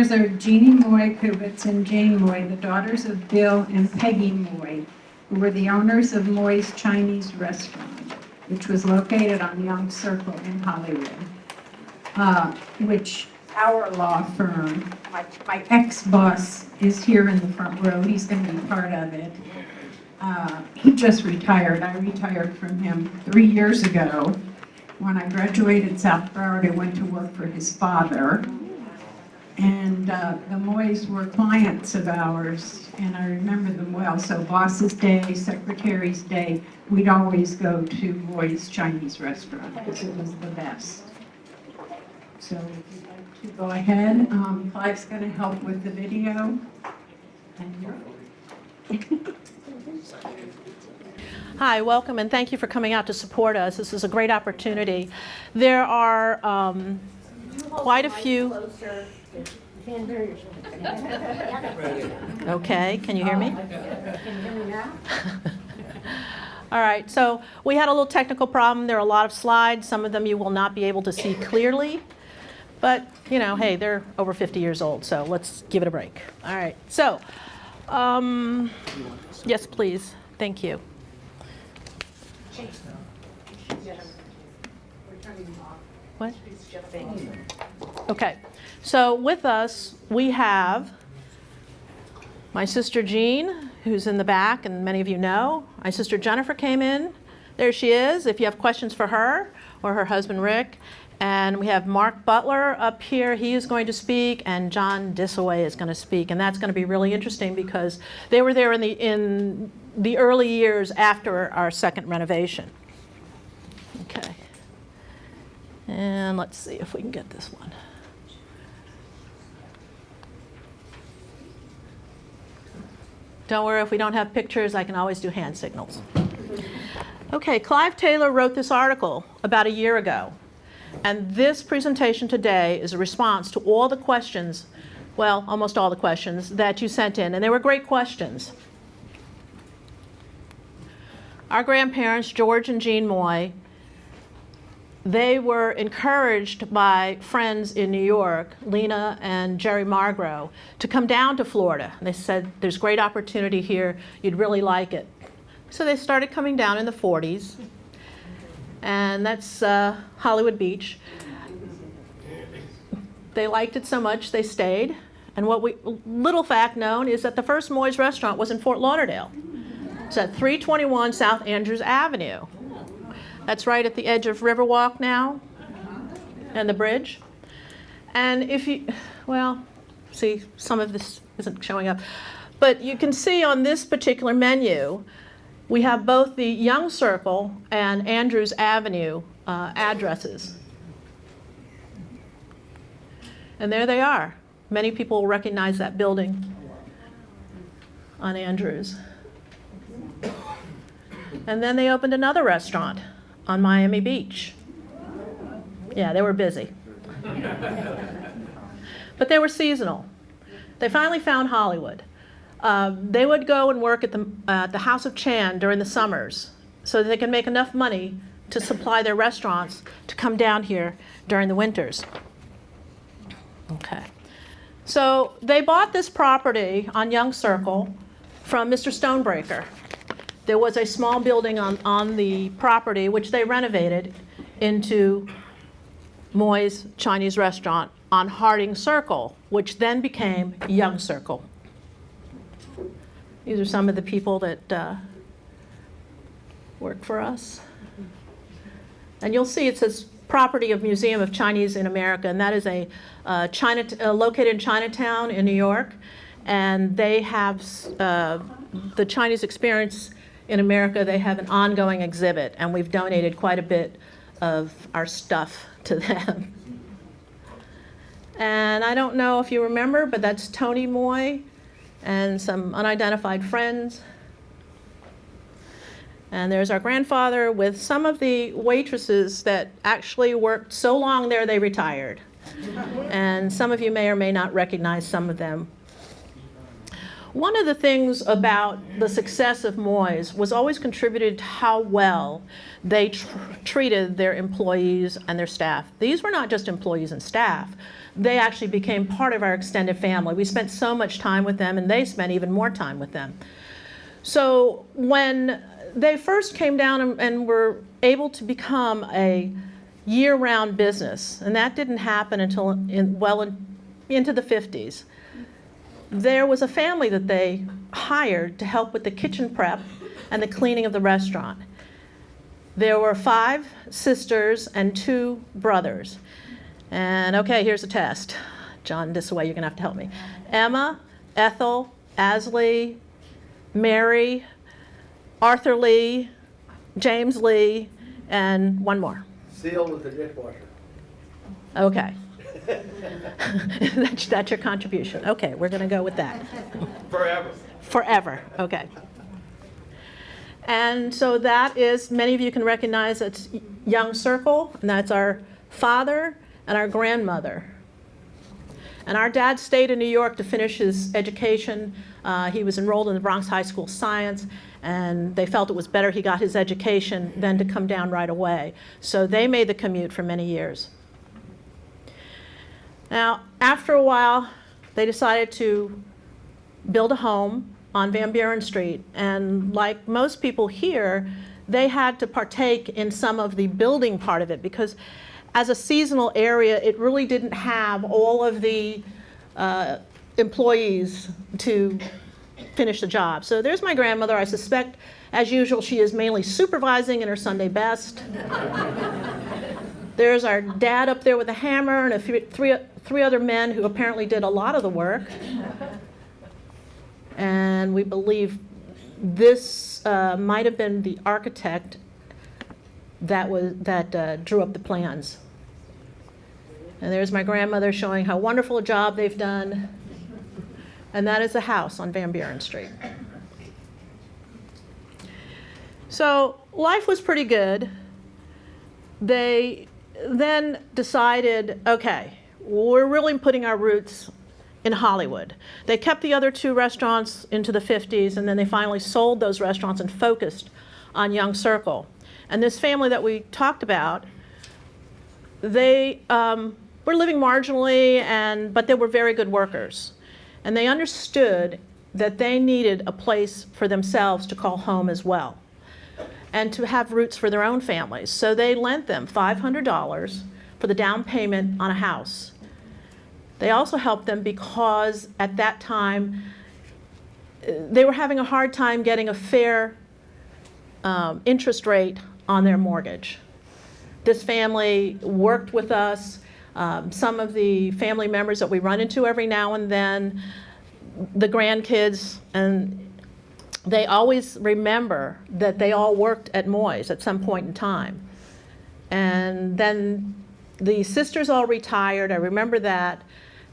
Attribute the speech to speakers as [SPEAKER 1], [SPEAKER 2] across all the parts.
[SPEAKER 1] daughters are Jeanne Moy Kubetz and Jane Moy, the daughters of Bill and Peggy Moy, who were the owners of Moy's Chinese restaurant, which was located on Young Circle in Hollywood, which our law firm, my ex-boss is here in the front row. He's going to be part of it. He just retired. I retired from him 3 years ago. When I graduated South Broward, I went to work for his father. And the Moys were clients of ours, and I remember them well. So Boss's Day, Secretary's Day, we'd always go to Moy's Chinese restaurant because it was the best. So if you'd like to go ahead, Clive's going to help with the video. And you're
[SPEAKER 2] Hi, welcome, and thank you for coming out to support us. This is a great opportunity. There are quite a few. Okay, can you hear me? All right, so we had a little technical problem. There are a lot of slides. Some of them you will not be able to see clearly. But, you know, hey, they're over 50 years old, so let's give it a break. All right, so, yes, please. Thank you. What? Okay, so with us, we have my sister Jeanne, who's in the back, and many of you know. My sister Jennifer came in. There she is, if you have questions for her or her husband Rick. And we have Mark Butler up here. He is going to speak, and John Dissaway is going to speak. And that's going to be really interesting because they were there in the early years after our second renovation. Okay. And let's see if we can get this one. Don't worry, if we don't have pictures, I can always do hand signals. Okay, Clive Taylor wrote this article about a year ago. And this presentation today is a response to all the questions, well, almost all the questions that you sent in. And they were great questions. Our grandparents, George and Jeanne Moy, they were encouraged by friends in New York, Lena and Jerry Margro, to come down to Florida. And they said, there's great opportunity here, you'd really like it. So they started coming down in the 40s. And that's Hollywood Beach. They liked it so much, they stayed. And little fact known is that the first Moy's restaurant was in Fort Lauderdale. It's at 321 South Andrews Avenue. That's right at the edge of Riverwalk now, and the bridge. And if you, well, see, some of this isn't showing up. But you can see on this particular menu, we have both the Young Circle and Andrews Avenue addresses. And there they are. Many people will recognize that building on Andrews. And then they opened another restaurant on Miami Beach. Yeah, they were busy. But they were seasonal. They finally found Hollywood. They would go and work at the House of Chan during the summers so that they could make enough money to supply their restaurants to come down here during the winters. Okay. So they bought this property on Young Circle from Mr. Stonebreaker. There was a small building on the property which they renovated into Moy's Chinese restaurant on Harding Circle, which then became Young Circle. These are some of the people that work for us. And you'll see it says property of Museum of Chinese in America, and that is located in Chinatown in New York. And they have the Chinese experience in America. They have an ongoing exhibit, and we've donated quite a bit of our stuff to them. And I don't know if you remember, but that's Tony Moy and some unidentified friends. And there's our grandfather with some of the waitresses that actually worked so long there they retired. And some of you may or may not recognize some of them. One of the things about the success of Moy's was always contributed to how well they treated their employees and their staff. These were not just employees and staff. they actually became part of our extended family. We spent so much time with them, and they spent even more time with them. So when they first came down and were able to become a year-round business, and that didn't happen until into the 50s, there was a family that they hired to help with the kitchen prep and the cleaning of the restaurant. There were 5 sisters and 2 brothers. And okay, here's a test. John, this way, you're gonna have to help me. Emma, Ethel, Asley, Mary, Arthur Lee, James Lee, and one more.
[SPEAKER 3] Seal with the dishwasher.
[SPEAKER 2] Okay. That's your contribution. Okay, we're gonna go with that.
[SPEAKER 3] Forever.
[SPEAKER 2] Forever, okay. And so that is, many of you can recognize, it's Young Circle, and that's our father and our grandmother. And our dad stayed in New York to finish his education. He was enrolled in the Bronx High School Science, and they felt it was better he got his education than to come down right away. So they made the commute for many years. Now, after a while, they decided to build a home on Van Buren Street, and like most people here, they had to partake in some of the building part of it, because as a seasonal area, it really didn't have all of the employees to finish the job. So there's my grandmother. I suspect, as usual, she is mainly supervising in her Sunday best. There's our dad up there with a hammer, and three other men who apparently did a lot of the work. And we believe this might have been the architect that drew up the plans. And there's my grandmother showing how wonderful a job they've done. And that is the house on Van Buren Street. So life was pretty good. They then decided, okay, we're really putting our roots in Hollywood. They kept the other 2 restaurants into the 50s, and then they finally sold those restaurants and focused on Young Circle. And this family that we talked about, they were living marginally, but they were very good workers. And they understood that they needed a place for themselves to call home as well, and to have roots for their own families. So they lent them $500 for the down payment on a house. They also helped them because at that time, they were having a hard time getting a fair interest rate on their mortgage. This family worked with us. Some of the family members that we run into every now and then, the grandkids, and they always remember that they all worked at Moy's at some point in time. And then the sisters all retired, I remember that,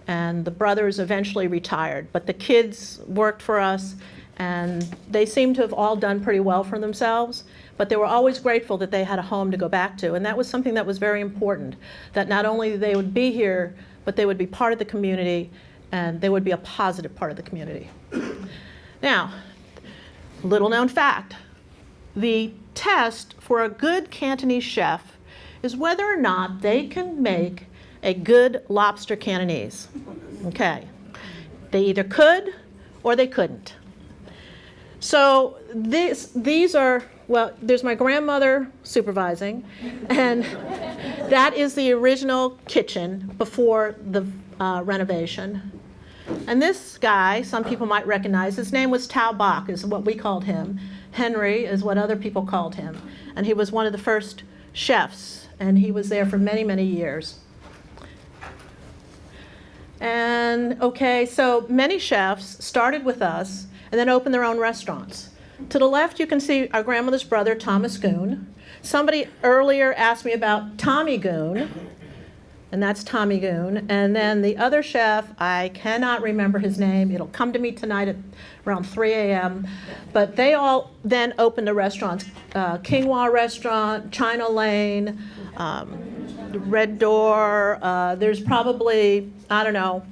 [SPEAKER 2] and the brothers eventually retired. But the kids worked for us, and they seemed to have all done pretty well for themselves, but they were always grateful that they had a home to go back to. And that was something that was very important, that not only they would be here, but they would be part of the community, and they would be a positive part of the community. Now, little known fact, the test for a good Cantonese chef is whether or not they can make a good lobster Cantonese. Okay. They either could or they couldn't. So these are, well, there's my grandmother supervising, and that is the original kitchen before the renovation. And this guy, some people might recognize, his name was Tao Bach, is what we called him. Henry is what other people called him. And he was one of the first chefs, and he was there for many, many years. And okay, so many chefs started with us and then opened their own restaurants. To the left, you can see our grandmother's brother, Thomas Goon. Somebody earlier asked me about Tommy Goon, and that's Tommy Goon. And then the other chef, I cannot remember his name. It'll come to me tonight at around 3 a.m. But they all then opened the restaurants. Kingwa Restaurant, China Lane, Red Door. There's probably, I don't know,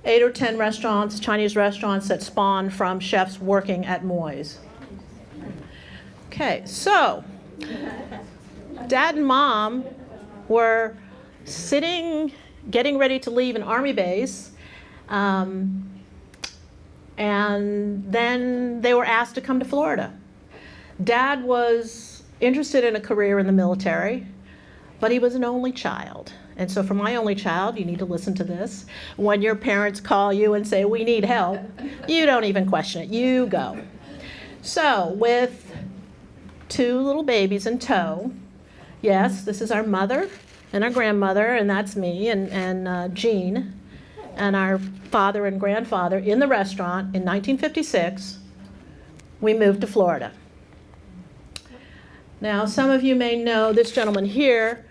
[SPEAKER 2] 8 or 10 restaurants, Chinese restaurants that spawned from chefs working at Moy's. Okay, so Dad and Mom were sitting getting ready to leave an Army base. And then they were asked to come to Florida. Dad was interested in a career in the military, but he was an only child. And so for my only child, you need to listen to this. When your parents call you and say, we need help, you don't even question it, you go. So with 2 little babies in tow, yes, this is our mother and our grandmother, and that's me and Jeanne, and our father and grandfather in the restaurant in 1956, we moved to Florida. Now, some of you may know this gentleman here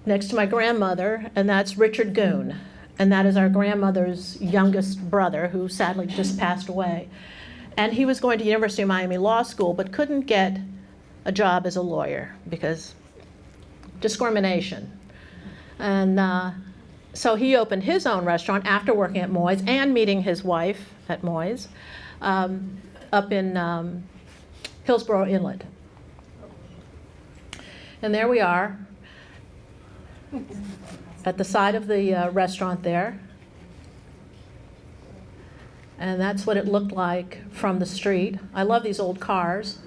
[SPEAKER 2] next to my grandmother, and that's Richard Goon, and that is our grandmother's youngest brother, who sadly just passed away. And he was going to University of Miami Law School, but couldn't get a job as a lawyer because discrimination. And so he opened his own restaurant after working at Moy's and meeting his wife at Moy's up in Hillsborough Inlet. And there we are at the side of the restaurant there. And that's what it looked like from the street. I love these old cars.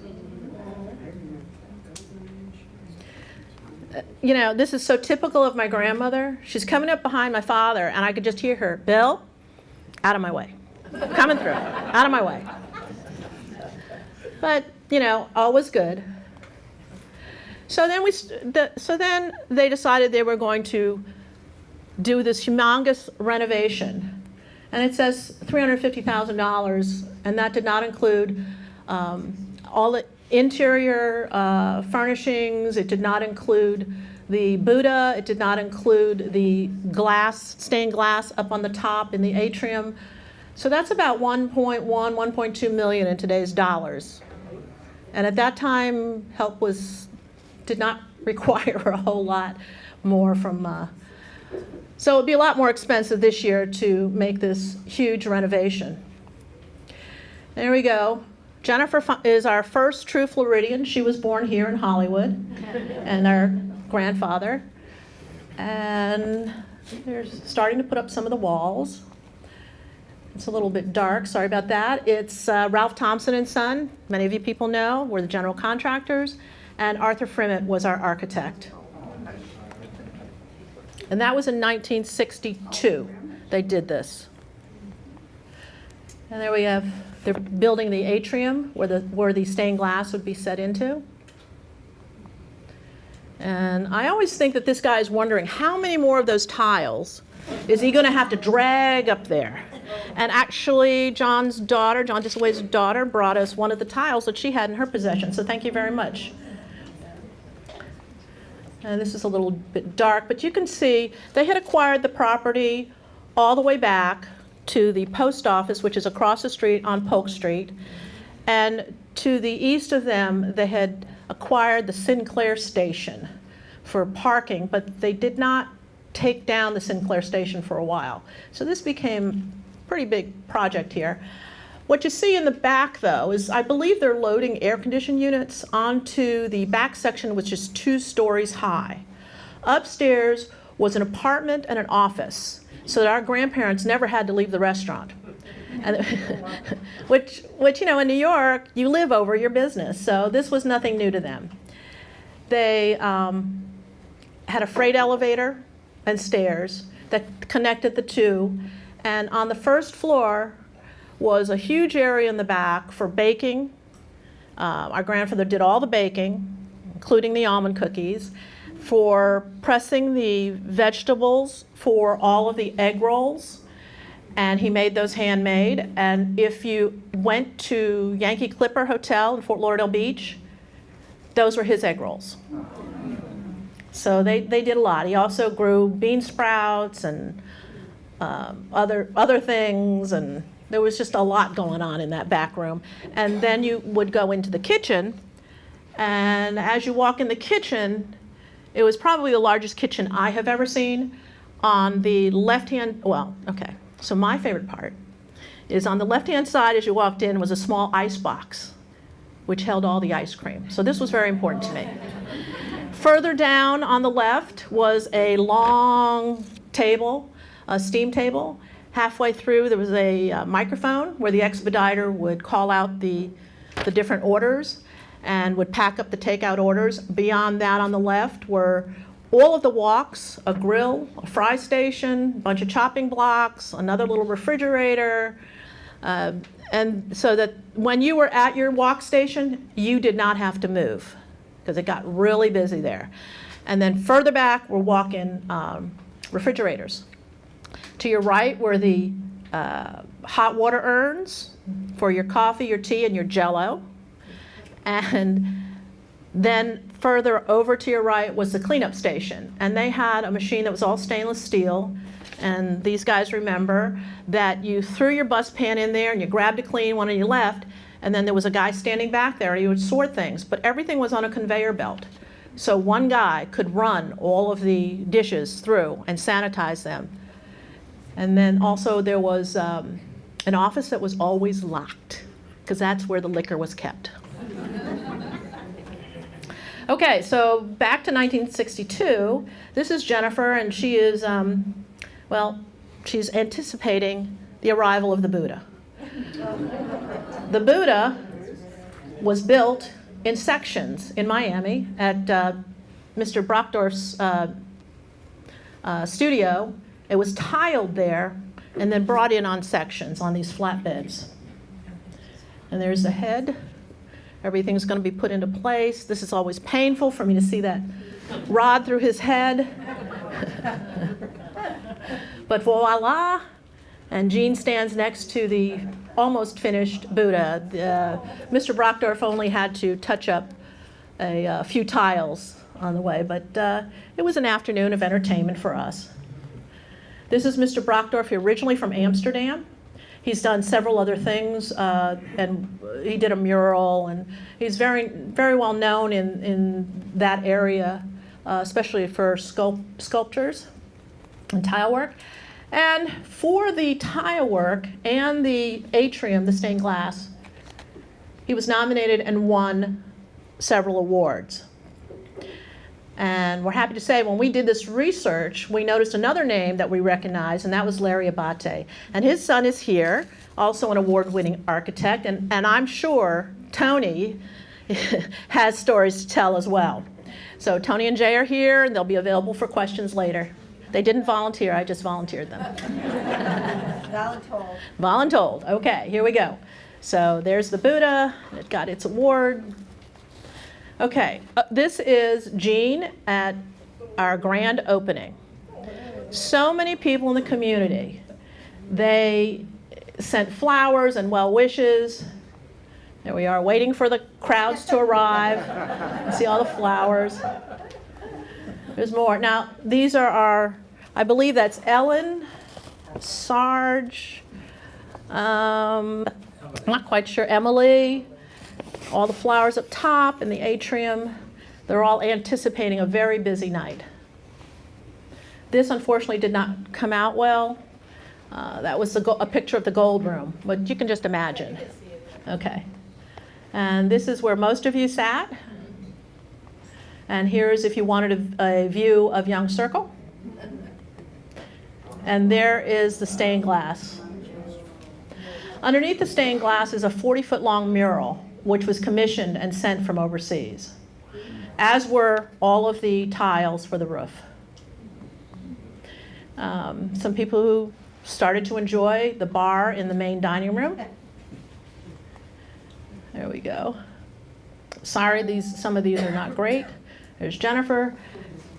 [SPEAKER 2] You know, this is so typical of my grandmother. She's coming up behind my father, and I could just hear her, Bill, out of my way. Coming through, out of my way. But, you know, all was good. So then they decided they were going to do this humongous renovation. And it says $350,000, and that did not include all the interior furnishings. It did not include the Buddha. It did not include the glass, stained glass up on the top in the atrium. So that's about 1.2 million in today's dollars. And at that time, help did not require a whole lot more from, so it would be a lot more expensive this year to make this huge renovation. There we go. Jennifer is our first true Floridian. She was born here in Hollywood, and our grandfather. And they're starting to put up some of the walls. It's a little bit dark, sorry about that. It's Ralph Thompson and Son, many of you people know, we're the general contractors, and Arthur Frimet was our architect. And that was in 1962, they did this. And there we have, they're building the atrium where the stained glass would be set into. And I always think that this guy is wondering how many more of those tiles is he going to have to drag up there? And actually, John Disaway's daughter, brought us one of the tiles that she had in her possession, so thank you very much. And this is a little bit dark, but you can see they had acquired the property all the way back to the post office, which is across the street on Polk Street. And to the east of them, they had acquired the Sinclair station for parking, but they did not take down the Sinclair station for a while. So this became a pretty big project here. What you see in the back, though, is I believe they're loading air conditioning units onto the back section, which is 2 stories high. Upstairs was an apartment and an office, so that our grandparents never had to leave the restaurant. And which you know, in New York, you live over your business, so this was nothing new to them. They had a freight elevator and stairs that connected the two, and on the first floor was a huge area in the back for baking. Our grandfather did all the baking, including the almond cookies, for pressing the vegetables for all of the egg rolls, and he made those handmade. And if you went to Yankee Clipper Hotel in Fort Lauderdale Beach, those were his egg rolls. So they did a lot. He also grew bean sprouts and other things, and there was just a lot going on in that back room. And then you would go into the kitchen, and as you walk in the kitchen, it was probably the largest kitchen I have ever seen. On the left-hand, so my favorite part is on the left-hand side as you walked in was a small ice box, which held all the ice cream. So this was very important to me. Further down on the left was a long table, a steam table. Halfway through, there was a microphone where the expediter would call out the different orders and would pack up the takeout orders. Beyond that, on the left, were all of the walks, a grill, a fry station, a bunch of chopping blocks, another little refrigerator. And so that when you were at your walk station, you did not have to move because it got really busy there. And then further back were walk-in refrigerators. To your right were the hot water urns for your coffee, your tea, and your Jell-O. And then further over to your right was the cleanup station. And they had a machine that was all stainless steel. And these guys remember that you threw your bus pan in there and you grabbed a clean one and you left. And then there was a guy standing back there and he would sort things. But everything was on a conveyor belt. So one guy could run all of the dishes through and sanitize them. And then also there was an office that was always locked because that's where the liquor was kept. Okay, so back to 1962. This is Jennifer, and she is, well, she's anticipating the arrival of the Buddha. The Buddha was built in sections in Miami at Mr. Brockdorf's studio. It was tiled there and then brought in on sections on these flatbeds. And there's the head. Everything's going to be put into place. This is always painful for me to see that rod through his head. But voila, and Jeanne stands next to the almost finished Buddha. Mr. Brockdorf only had to touch up a few tiles on the way, but it was an afternoon of entertainment for us. This is Mr. Brockdorf, originally from Amsterdam. He's done several other things, and he did a mural, and he's very, very well known in that area, especially for sculptures and tile work. And for the tile work and the atrium, the stained glass, he was nominated and won several awards. And we're happy to say when we did this research, we noticed another name that we recognized, and that was Larry Abate. And his son is here, also an award-winning architect, and I'm sure Tony has stories to tell as well. So Tony and Jay are here, and they'll be available for questions later. They didn't volunteer, I just volunteered them.
[SPEAKER 4] Voluntold.
[SPEAKER 2] Voluntold, okay, here we go. So there's the Buddha, it got its award. Okay, this is Jeanne at our grand opening. So many people in the community. They sent flowers and well wishes. There we are, waiting for the crowds to arrive. You see all the flowers. There's more. Now, these are our, I believe that's Ellen, Sarge, I'm not quite sure, Emily. All the flowers up top in the atrium. They're all anticipating a very busy night. This, unfortunately, did not come out well. That was a picture of the gold room, but you can just imagine. Okay. And this is where most of you sat. And here's if you wanted a view of Young Circle. And there is the stained glass. Underneath the stained glass is a 40-foot-long mural, which was commissioned and sent from overseas, as were all of the tiles for the roof. Some people who started to enjoy the bar in the main dining room. There we go. Sorry, some of these are not great. There's Jennifer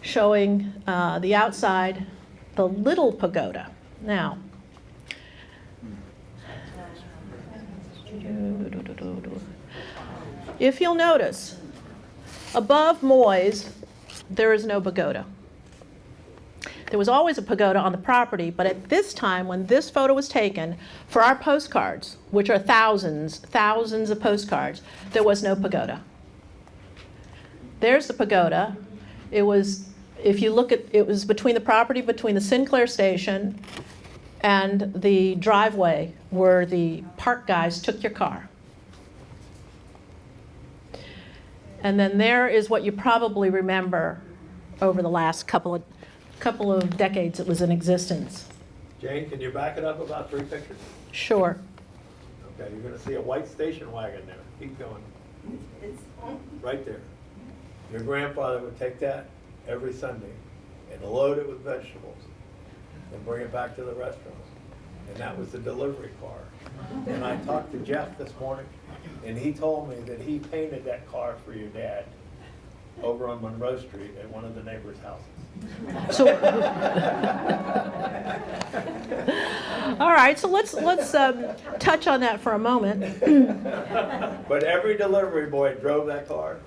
[SPEAKER 2] showing the outside, the little pagoda. Now, if you'll notice, above Moy's, there is no pagoda. There was always a pagoda on the property, but at this time, when this photo was taken, for our postcards, which are thousands of postcards, there was no pagoda. There's the pagoda. It was, if you look at, it was between the property, between the Sinclair station and the driveway where the park guys took your car. And then there is what you probably remember over the last couple of couple of decades it was in existence.
[SPEAKER 3] Jane, can you back it up about 3 pictures?
[SPEAKER 2] Sure.
[SPEAKER 3] Okay, you're gonna see a white station wagon there. Keep going. Right there. Your grandfather would take that every Sunday and load it with vegetables and bring it back to the restaurants. And that was the delivery car. And I talked to Jeff this morning, and he told me that he painted that car for your dad over on Monroe Street at one of the neighbors' houses.
[SPEAKER 2] So, all right, so let's touch on that for a moment.
[SPEAKER 3] But every delivery boy drove that car,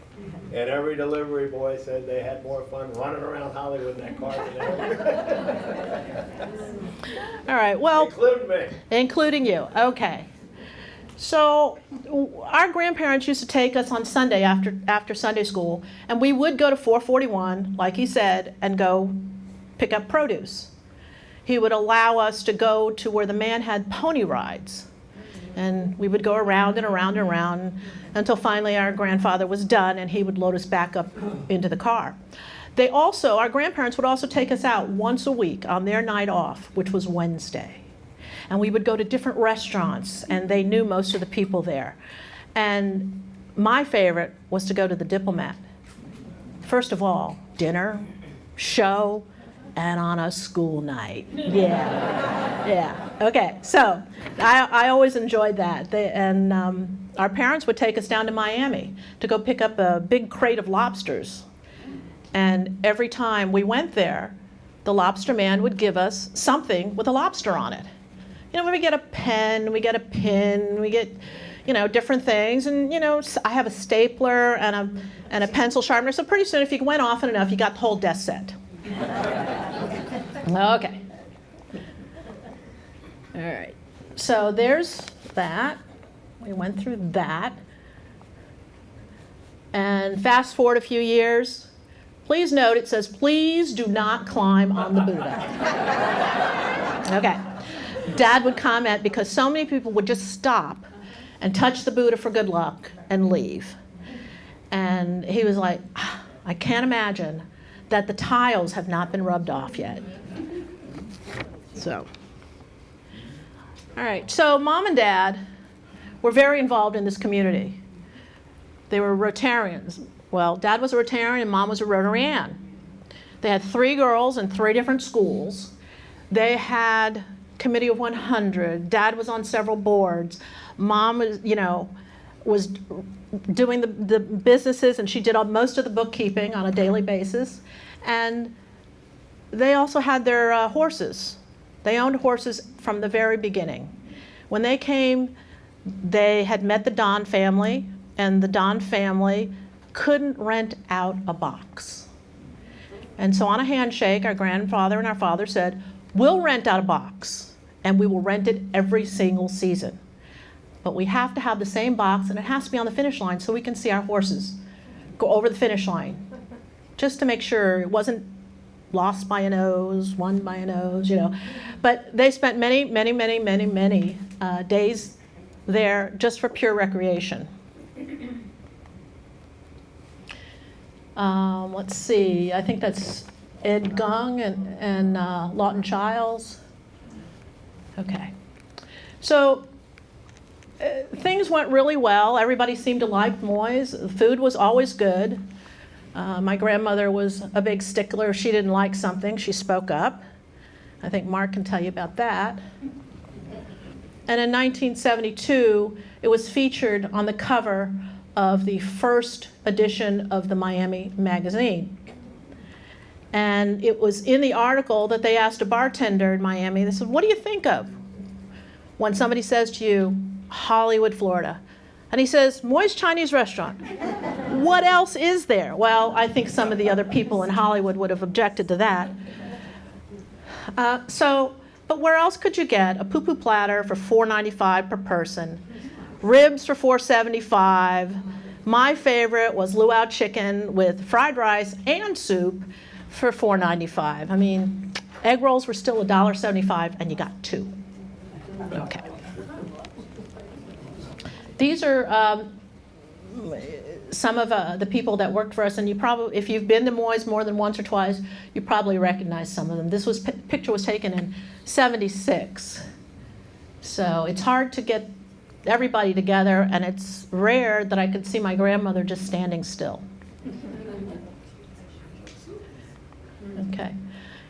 [SPEAKER 3] and every delivery boy said they had more fun running around Hollywood in that car than ever.
[SPEAKER 2] All right, well,
[SPEAKER 3] Including me.
[SPEAKER 2] including you. Okay. So our grandparents used to take us on Sunday after Sunday school, and we would go to 441, like he said, and go pick up produce. He would allow us to go to where the man had pony rides, and we would go around and around and around until finally our grandfather was done, and he would load us back up into the car. Our grandparents would also take us out once a week on their night off, which was Wednesday. And we would go to different restaurants, and they knew most of the people there. And my favorite was to go to the Diplomat. First of all, dinner, show, and on a school night. Yeah. Okay, so I always enjoyed that. Our parents would take us down to Miami to go pick up a big crate of lobsters. And every time we went there, the lobster man would give us something with a lobster on it. We get a pen, we get a pin, we get, different things. And, I have a stapler and a pencil sharpener. So pretty soon, if you went often enough, you got the whole desk set. Okay. All right. So there's that. We went through that. And fast forward a few years. Please note it says, please do not climb on the Buddha. Okay. Dad would comment because so many people would just stop and touch the Buddha for good luck and leave. And he was like, I can't imagine that the tiles have not been rubbed off yet. So, all right. So Mom and Dad were very involved in this community. They were Rotarians. Well, Dad was a Rotarian and Mom was a Rotarian. They had 3 girls in 3 different schools. They had Committee of 100. Dad was on several boards. Mom was doing the businesses, and she did most of the bookkeeping on a daily basis. And they also had their horses. They owned horses from the very beginning. When they came, they had met the Don family, and the Don family couldn't rent out a box. And so on a handshake, our grandfather and our father said, we'll rent out a box. And we will rent it every single season. But we have to have the same box, and it has to be on the finish line so we can see our horses go over the finish line, just to make sure it wasn't lost by a nose, won by a nose, But they spent many, many, many, many, many days there just for pure recreation. Let's see, I think that's Ed Gung and Lawton Childs. Okay, so things went really well. Everybody seemed to like Moy's. The food was always good. My grandmother was a big stickler. If she didn't like something, she spoke up. I think Mark can tell you about that. And in 1972, it was featured on the cover of the first edition of the Miami magazine. And it was in the article that they asked a bartender in Miami, they said, what do you think of when somebody says to you, Hollywood, Florida? And he says, Moy's Chinese restaurant. What else is there? Well, I think some of the other people in Hollywood would have objected to that. But where else could you get a poo-poo platter for $4.95 per person, ribs for $4.75? My favorite was luau chicken with fried rice and soup for $4.95. I mean, egg rolls were still $1.75, and you got 2. Okay. These are some of the people that worked for us, and you probably, if you've been to Moy's more than once or twice, you probably recognize some of them. This picture was taken in '76. So it's hard to get everybody together, and it's rare that I could see my grandmother just standing still. Okay.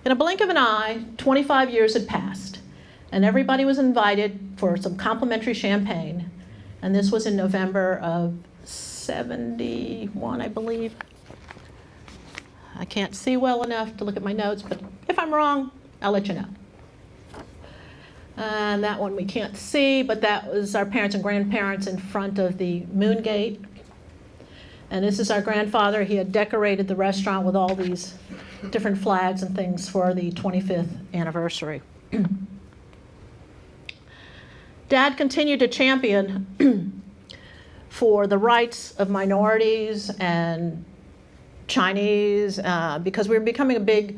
[SPEAKER 2] In a blink of an eye, 25 years had passed, and everybody was invited for some complimentary champagne. And this was in November of '71, I believe. I can't see well enough to look at my notes, but if I'm wrong, I'll let you know. And that one we can't see, but that was our parents and grandparents in front of the Moon Gate. And this is our grandfather. He had decorated the restaurant with all these different flags and things for the 25th anniversary. Dad continued to champion for the rights of minorities and Chinese, because we were becoming a big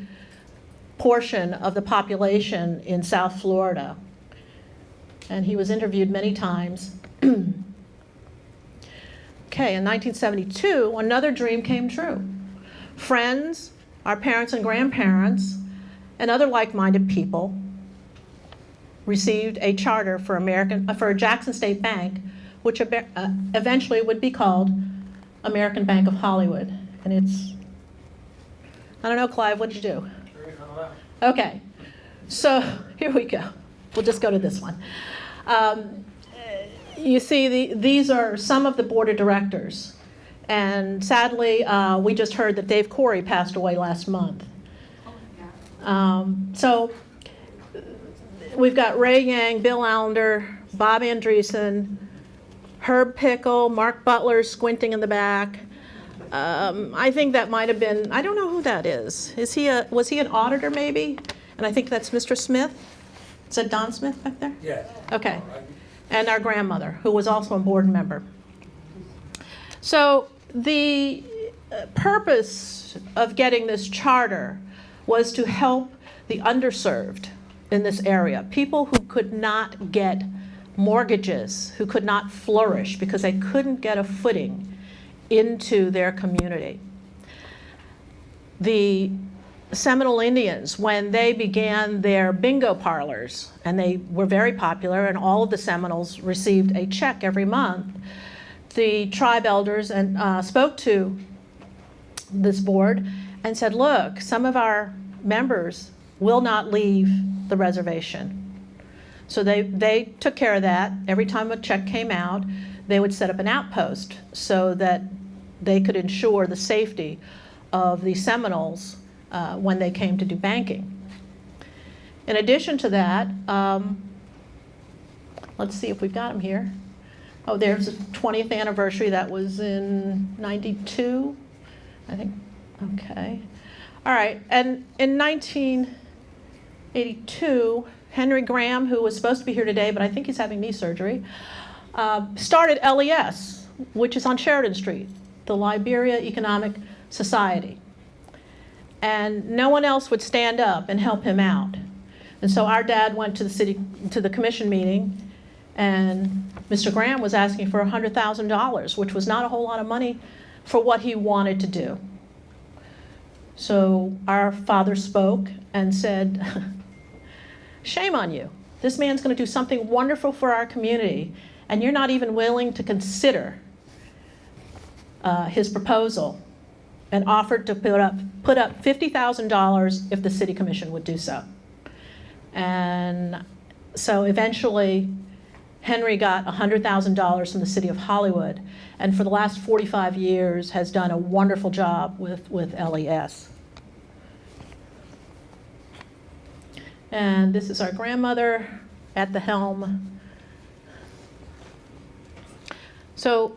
[SPEAKER 2] portion of the population in South Florida. And he was interviewed many times. Okay, in 1972, another dream came true. Friends, our parents and grandparents, and other like-minded people received a charter for Jackson State Bank, which eventually would be called American Bank of Hollywood. And it's, I don't know, Clive, what did you do? Okay, so here we go. We'll just go to this one. You see, these are some of the board of directors. And sadly, we just heard that Dave Corey passed away last month. So we've got Ray Yang, Bill Allender, Bob Andreessen, Herb Pickle, Mark Butler squinting in the back. I think that might have been, I don't know who that is. Was he an auditor maybe? And I think that's Mr. Smith. Is that Don Smith back there?
[SPEAKER 3] Yes.
[SPEAKER 2] Okay. And our grandmother, who was also a board member. So the purpose of getting this charter was to help the underserved in this area, people who could not get mortgages, who could not flourish because they couldn't get a footing into their community. The Seminole Indians, when they began their bingo parlors, and they were very popular, and all of the Seminoles received a check every month, the tribe elders spoke to this board and said, look, some of our members will not leave the reservation. So they took care of that. Every time a check came out, they would set up an outpost so that they could ensure the safety of the Seminoles when they came to do banking. In addition to that, let's see if we've got them here. Oh, there's the 20th anniversary. That was in '92, I think. Okay. All right. And in 1982, Henry Graham, who was supposed to be here today, but I think he's having knee surgery, started LES, which is on Sheridan Street, the Liberia Economic Society. And no one else would stand up and help him out. And so our dad went to the commission meeting, and Mr. Graham was asking for $100,000, which was not a whole lot of money for what he wanted to do. So our father spoke and said, shame on you. This man's going to do something wonderful for our community, and you're not even willing to consider his proposal, and offered to put up $50,000 if the city commission would do so. And so eventually, Henry got $100,000 from the city of Hollywood, and for the last 45 years has done a wonderful job with LES. And this is our grandmother at the helm. So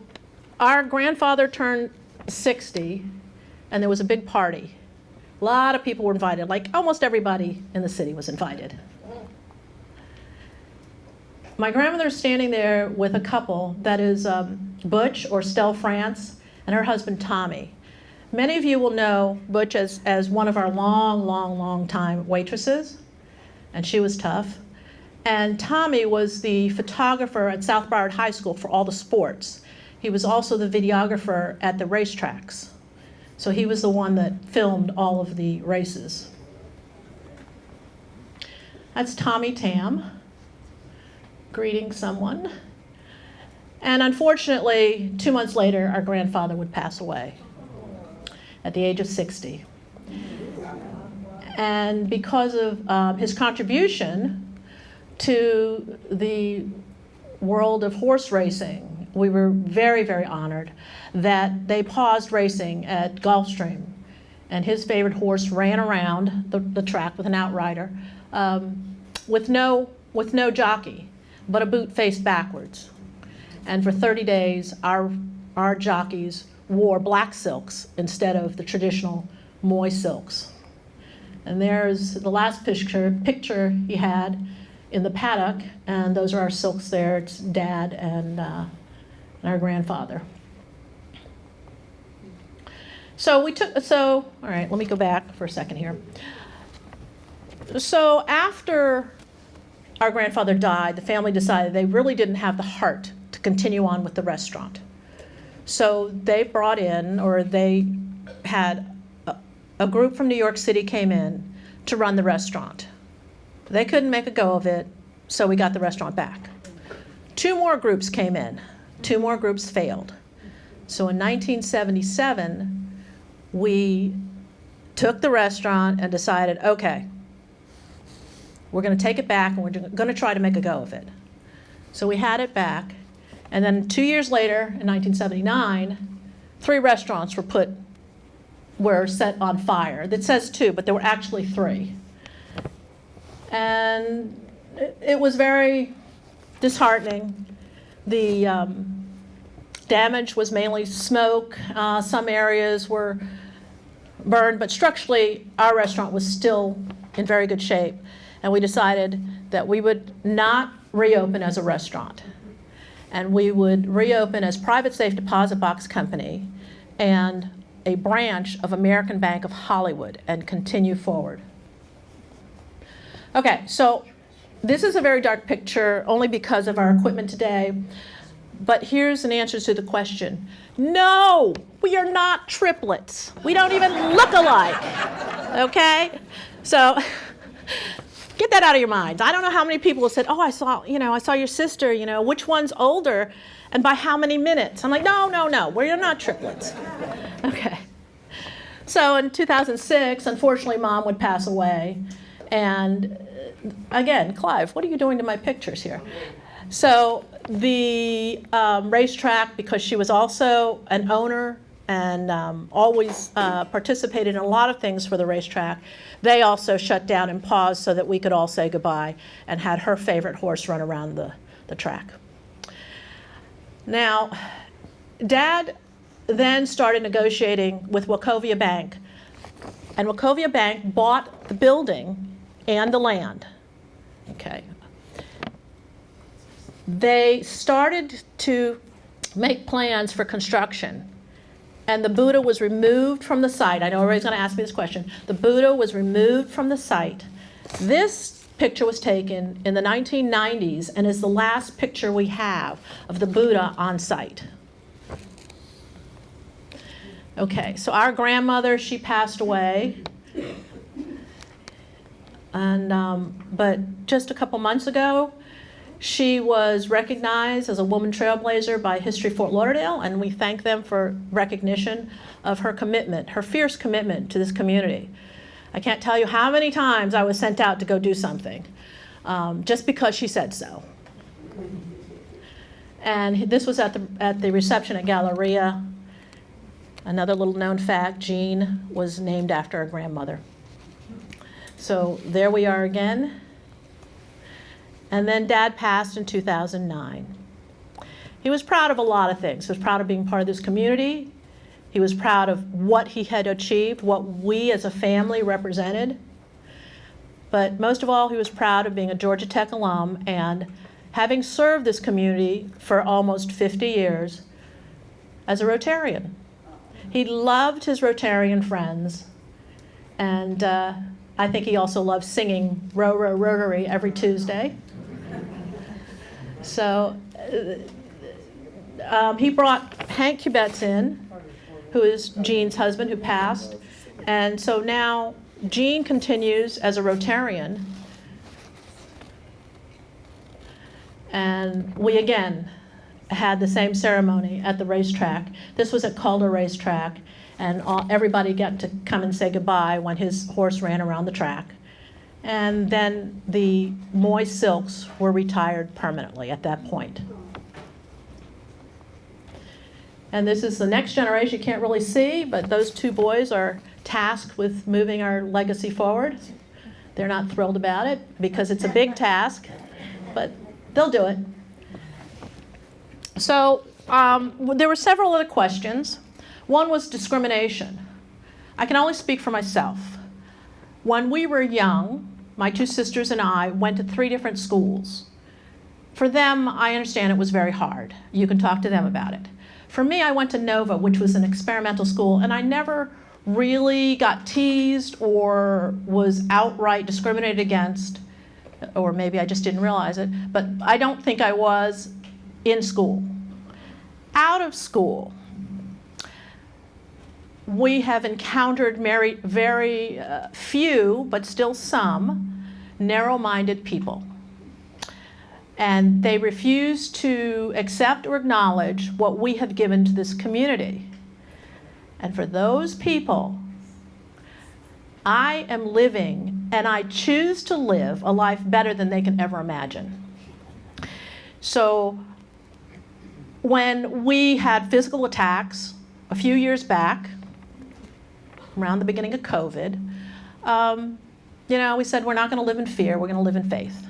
[SPEAKER 2] our grandfather turned 60, and there was a big party. A lot of people were invited, like almost everybody in the city was invited. My grandmother's standing there with a couple that is Butch or Stella France and her husband Tommy. Many of you will know Butch as one of our long time waitresses, and she was tough. And Tommy was the photographer at South Broward High School for all the sports. he was also the videographer at the racetracks. So he was the one that filmed all of the races. That's Tommy Tam greeting someone. And unfortunately, 2 months later, our grandfather would pass away at the age of 60. And because of his contribution to the world of horse racing, we were very, very honored that they paused racing at Gulfstream. And his favorite horse ran around the track with an outrider with no jockey, but a boot faced backwards. And for 30 days, our jockeys wore black silks instead of the traditional moy silks. And there's the last picture he had in the paddock, and those are our silks there. It's Dad and our grandfather. So all right, let me go back for a second here. So after our grandfather died, the family decided they really didn't have the heart to continue on with the restaurant. So they brought in, or they had a group from New York City came in to run the restaurant. They couldn't make a go of it, so we got the restaurant back. 2 more groups came in. 2 more groups failed. So in 1977, we took the restaurant and decided, okay, we're going to take it back and we're going to try to make a go of it. So we had it back. And then 2 years later, in 1979, 3 restaurants were set on fire. That says 2, but there were actually 3. And it was very disheartening. The damage was mainly smoke. Some areas were burned, but structurally, our restaurant was still in very good shape. And we decided that we would not reopen as a restaurant. And we would reopen as Private Safe Deposit Box Company and a branch of American Bank of Hollywood and continue forward. Okay, so this is a very dark picture only because of our equipment today, but here's an answer to the question. No, we are not triplets. We don't even look alike, okay? So get that out of your minds. I don't know how many people have said, oh, I saw your sister, which one's older and by how many minutes? I'm like, no, we're not triplets. Okay. So in 2006, unfortunately, Mom would pass away. And again, Clive, what are you doing to my pictures here? So the racetrack, because she was also an owner and always participated in a lot of things for the racetrack, they also shut down and paused so that we could all say goodbye and had her favorite horse run around the track. Now, Dad then started negotiating with Wachovia Bank, and Wachovia Bank bought the building and the land. Okay. They started to make plans for construction, and the Buddha was removed from the site. I know everybody's going to ask me this question. The Buddha was removed from the site. This picture was taken in the 1990s and is the last picture we have of the Buddha on site. Okay, so our grandmother, she passed away. And but just a couple months ago, she was recognized as a woman trailblazer by History Fort Lauderdale, and we thank them for recognition of her commitment, her fierce commitment to this community. I can't tell you how many times I was sent out to go do something, just because she said so. And this was at the reception at Galleria. Another little known fact, Jeanne was named after her grandmother. So there we are again. And then Dad passed in 2009. He was proud of a lot of things. He was proud of being part of this community. He was proud of what he had achieved, what we as a family represented. But most of all, he was proud of being a Georgia Tech alum and having served this community for almost 50 years as a Rotarian. He loved his Rotarian friends, and I think he also loved singing Row, Row, Rotary every Tuesday. So he brought Hank Kubetz in, who is Jean's husband, who passed. And so now Jeanne continues as a Rotarian. And we again had the same ceremony at the racetrack. This was at Calder Racetrack, and everybody got to come and say goodbye when his horse ran around the track. And then the Moy Silks were retired permanently at that point. And this is the next generation. You can't really see, but those two boys are tasked with moving our legacy forward. They're not thrilled about it because it's a big task, but they'll do it. So there were several other questions. One was discrimination. I can only speak for myself. When we were young, my two sisters and I went to 3 different schools. For them, I understand it was very hard. You can talk to them about it. For me, I went to Nova, which was an experimental school, and I never really got teased or was outright discriminated against, or maybe I just didn't realize it, but I don't think I was in school. Out of school, we have encountered very few, but still some, narrow-minded people. And they refuse to accept or acknowledge what we have given to this community. And for those people, I am living, and I choose to live, a life better than they can ever imagine. So when we had physical attacks a few years back, around the beginning of COVID, we said we're not going to live in fear, we're going to live in faith.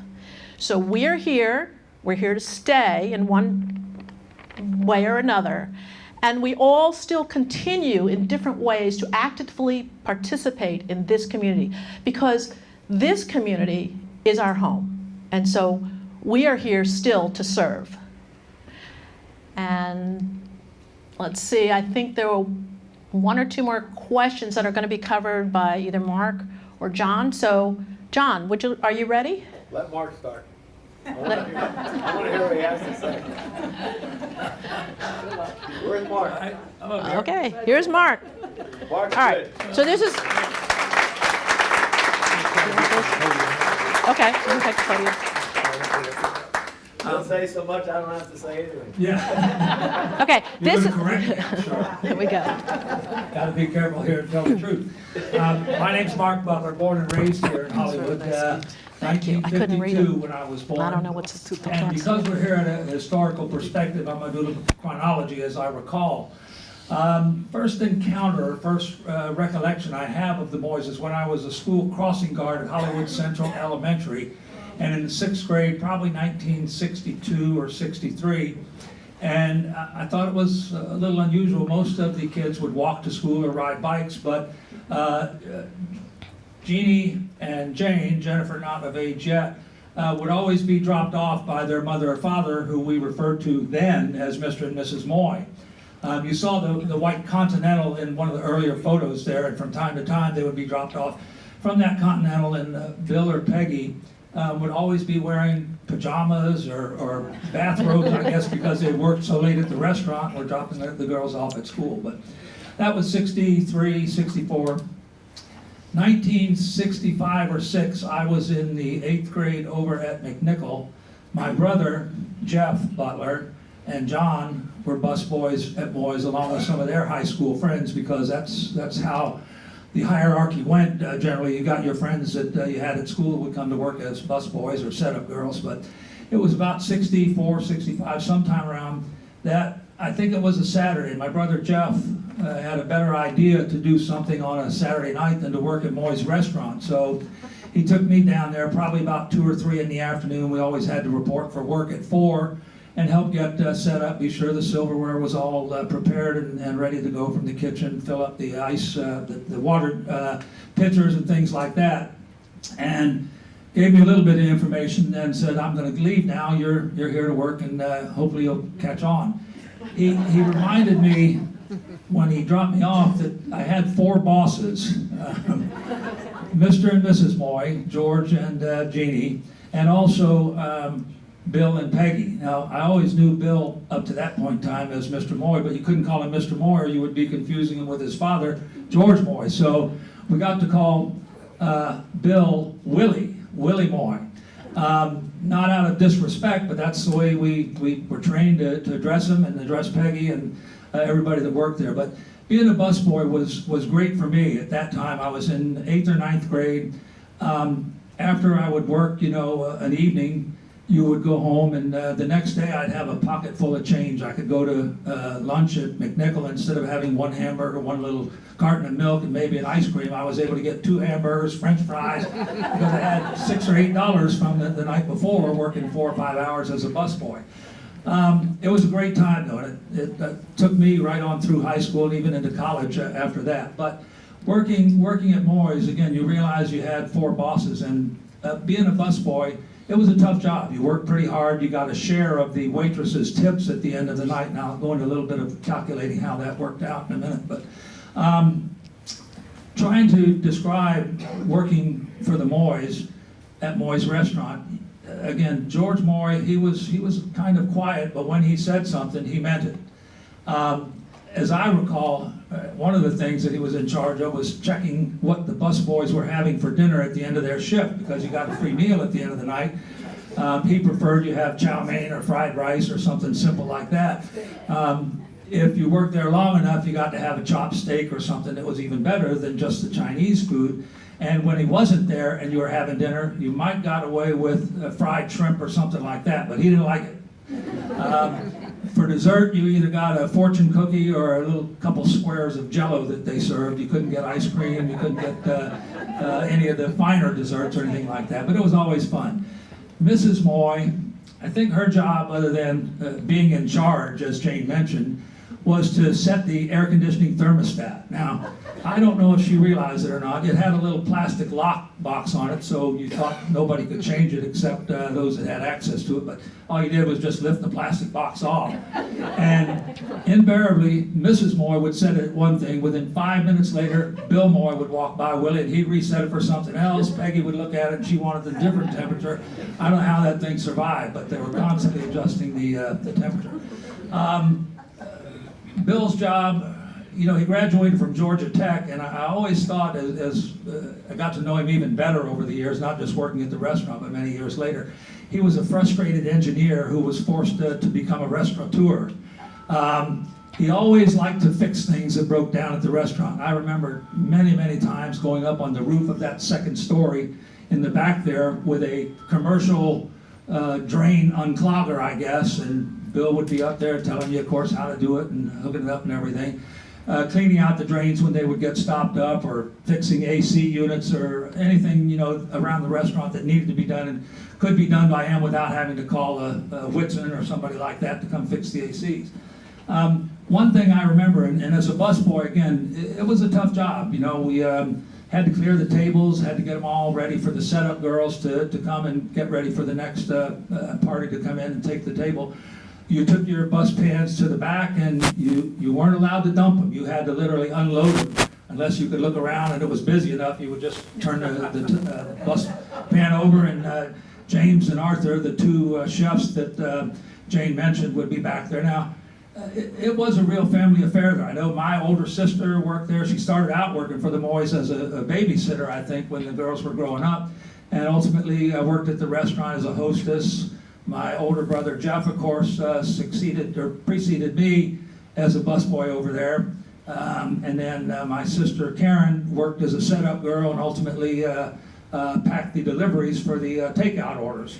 [SPEAKER 2] So we're here to stay in one way or another, and we all still continue in different ways to actively participate in this community, because this community is our home, and so we are here still to serve. And let's see, I think there were 1 or 2 more questions that are going to be covered by either Mark or John. So, John, are you ready?
[SPEAKER 3] Let Mark start. I want to hear what he has to say. Where's Mark?
[SPEAKER 2] Okay, here's Mark.
[SPEAKER 3] Mark's
[SPEAKER 2] All right,
[SPEAKER 3] good.
[SPEAKER 2] so this is... Okay, you can take the podium.
[SPEAKER 3] Don't say so much, I don't have to say anything.
[SPEAKER 4] Yeah.
[SPEAKER 2] Okay,
[SPEAKER 4] You're
[SPEAKER 2] this is...
[SPEAKER 4] gonna correct me, I'm sorry.
[SPEAKER 2] There we go.
[SPEAKER 4] Got to be careful here and tell the truth. My name's Mark Butler, born and raised here in Hollywood,
[SPEAKER 2] Thank you. I couldn't read
[SPEAKER 4] 1952
[SPEAKER 2] them.
[SPEAKER 4] when I was born.
[SPEAKER 2] I don't know what's the
[SPEAKER 4] And because we're here at a historical perspective, I'm going to do the chronology as I recall. First recollection I have of the boys is when I was a school crossing guard at Hollywood Central Elementary, and in the 6th grade, probably 1962 or 63. And I thought it was a little unusual. Most of the kids would walk to school or ride bikes, but Jeanne and Jane, Jennifer not of age yet, would always be dropped off by their mother or father, who we referred to then as Mr. and Mrs. Moy. You saw the white Continental in one of the earlier photos there, and from time to time they would be dropped off from that Continental, and Bill or Peggy would always be wearing pajamas or bathrobes, I guess, because they worked so late at the restaurant and were dropping the girls off at school. But that was 63, 64. 1965 or 6, I was in the 8th grade over at McNichol. My brother, Jeff Butler, and John were busboys at Moy's, along with some of their high school friends, because that's how the hierarchy went. Generally, you got your friends that you had at school would come to work as busboys or setup girls, but it was about 64, 65, sometime around that. I think it was a Saturday. My brother Jeff had a better idea to do something on a Saturday night than to work at Moy's restaurant. So he took me down there probably about 2 or 3 in the afternoon. We always had to report for work at 4 and help get set up, be sure the silverware was all prepared and ready to go from the kitchen, fill up the ice, the water pitchers and things like that. And gave me a little bit of information and said, I'm going to leave now, you're here to work, and hopefully you'll catch on. He reminded me when he dropped me off that I had 4 bosses, Mr. and Mrs. Moy, George and Jeanne, and also Bill and Peggy. Now, I always knew Bill up to that point in time as Mr. Moy, but you couldn't call him Mr. Moy or you would be confusing him with his father, George Moy. So we got to call Bill Willie Moy. Not out of disrespect, but that's the way we were trained to address him and address Peggy and everybody that worked there. But being a busboy was great for me. At that time, I was in 8th or 9th grade. After I would work, an evening, you would go home, and the next day I'd have a pocket full of change. I could go to lunch at McNichol. Instead of having one hamburger, one little carton of milk, and maybe an ice cream, I was able to get 2 hamburgers, French fries, because I had $6 or $8 from the night before working 4 or 5 hours as a busboy. It was a great time, though. It took me right on through high school and even into college after that. But working at Moy's, again, you realize you had 4 bosses, and being a busboy, it was a tough job. You worked pretty hard. You got a share of the waitress's tips at the end of the night. Now, I'll go into a little bit of calculating how that worked out in a minute. But trying to describe working for the Moys at Moy's Restaurant, again, George Moy, he was kind of quiet, but when he said something, he meant it. As I recall, one of the things that he was in charge of was checking what the busboys were having for dinner at the end of their shift, because you got a free meal at the end of the night. He preferred you have chow mein or fried rice or something simple like that. If you worked there long enough, you got to have a chopped steak or something that was even better than just the Chinese food. And when he wasn't there and you were having dinner, you might got away with fried shrimp or something like that, but he didn't like it. For dessert, you either got a fortune cookie or a little couple squares of Jell-O that they served. You couldn't get ice cream, you couldn't get any of the finer desserts or anything like that, but it was always fun. Mrs. Moy, I think her job, other than being in charge, as Jane mentioned, was to set the air conditioning thermostat. Now, I don't know if she realized it or not. It had a little plastic lock box on it, so you thought nobody could change it except those that had access to it, but all you did was just lift the plastic box off. And invariably, Mrs. Moy would set it at one thing. Within 5 minutes later, Bill Moy would walk by Willie, and he'd reset it for something else. Peggy would look at it, and she wanted a different temperature. I don't know how that thing survived, but they were constantly adjusting the temperature. Bill's job, he graduated from Georgia Tech, and I always thought, as I got to know him even better over the years, not just working at the restaurant, but many years later, he was a frustrated engineer who was forced to become a restaurateur. He always liked to fix things that broke down at the restaurant. I remember many, many times going up on the roof of that second story in the back there with a commercial drain unclogger, I guess, and Bill would be up there telling you, of course, how to do it and hooking it up and everything. Cleaning out the drains when they would get stopped up, or fixing AC units or anything, around the restaurant that needed to be done and could be done by him without having to call a Whitson or somebody like that to come fix the ACs. One thing I remember, and as a busboy, again, it was a tough job. We had to clear the tables, had to get them all ready for the setup girls to come and get ready for the next party to come in and take the table. You took your bus pans to the back, and you weren't allowed to dump them. You had to literally unload them. Unless you could look around and it was busy enough, you would just turn the bus pan over, and James and Arthur, the 2 chefs that Jane mentioned, would be back there. Now, it was a real family affair there. I know my older sister worked there. She started out working for the Moys as a babysitter, I think, when the girls were growing up, and ultimately worked at the restaurant as a hostess. My older brother Jeff, of course, preceded me as a busboy over there. And then my sister Karen worked as a setup girl and ultimately packed the deliveries for the takeout orders.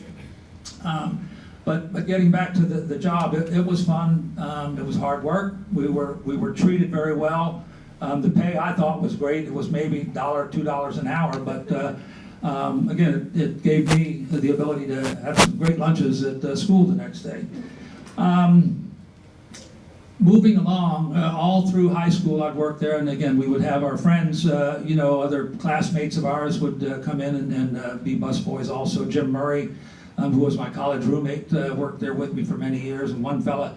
[SPEAKER 4] But getting back to the job, it was fun. It was hard work. We were treated very well. The pay, I thought, was great. It was maybe $1, $2 an hour, but again, it gave me the ability to have some great lunches at school the next day. Moving along, all through high school I'd work there, and again, we would have our friends, other classmates of ours would come in and be busboys also. Jim Murray, who was my college roommate, worked there with me for many years, and one fella,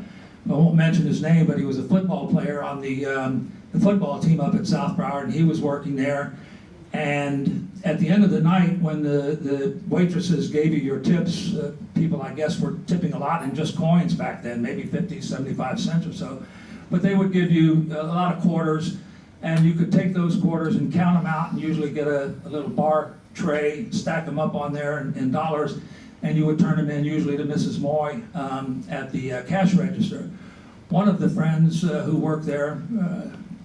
[SPEAKER 4] I won't mention his name, but he was a football player on the football team up at South Broward, and he was working there. And at the end of the night, when the waitresses gave you your tips, people, I guess, were tipping a lot in just coins back then, maybe 50, 75 cents or so. But they would give you a lot of quarters, and you could take those quarters and count them out and usually get a little bar tray, stack them up on there in dollars, and you would turn them in usually to Mrs. Moy at the cash register. One of the friends who worked there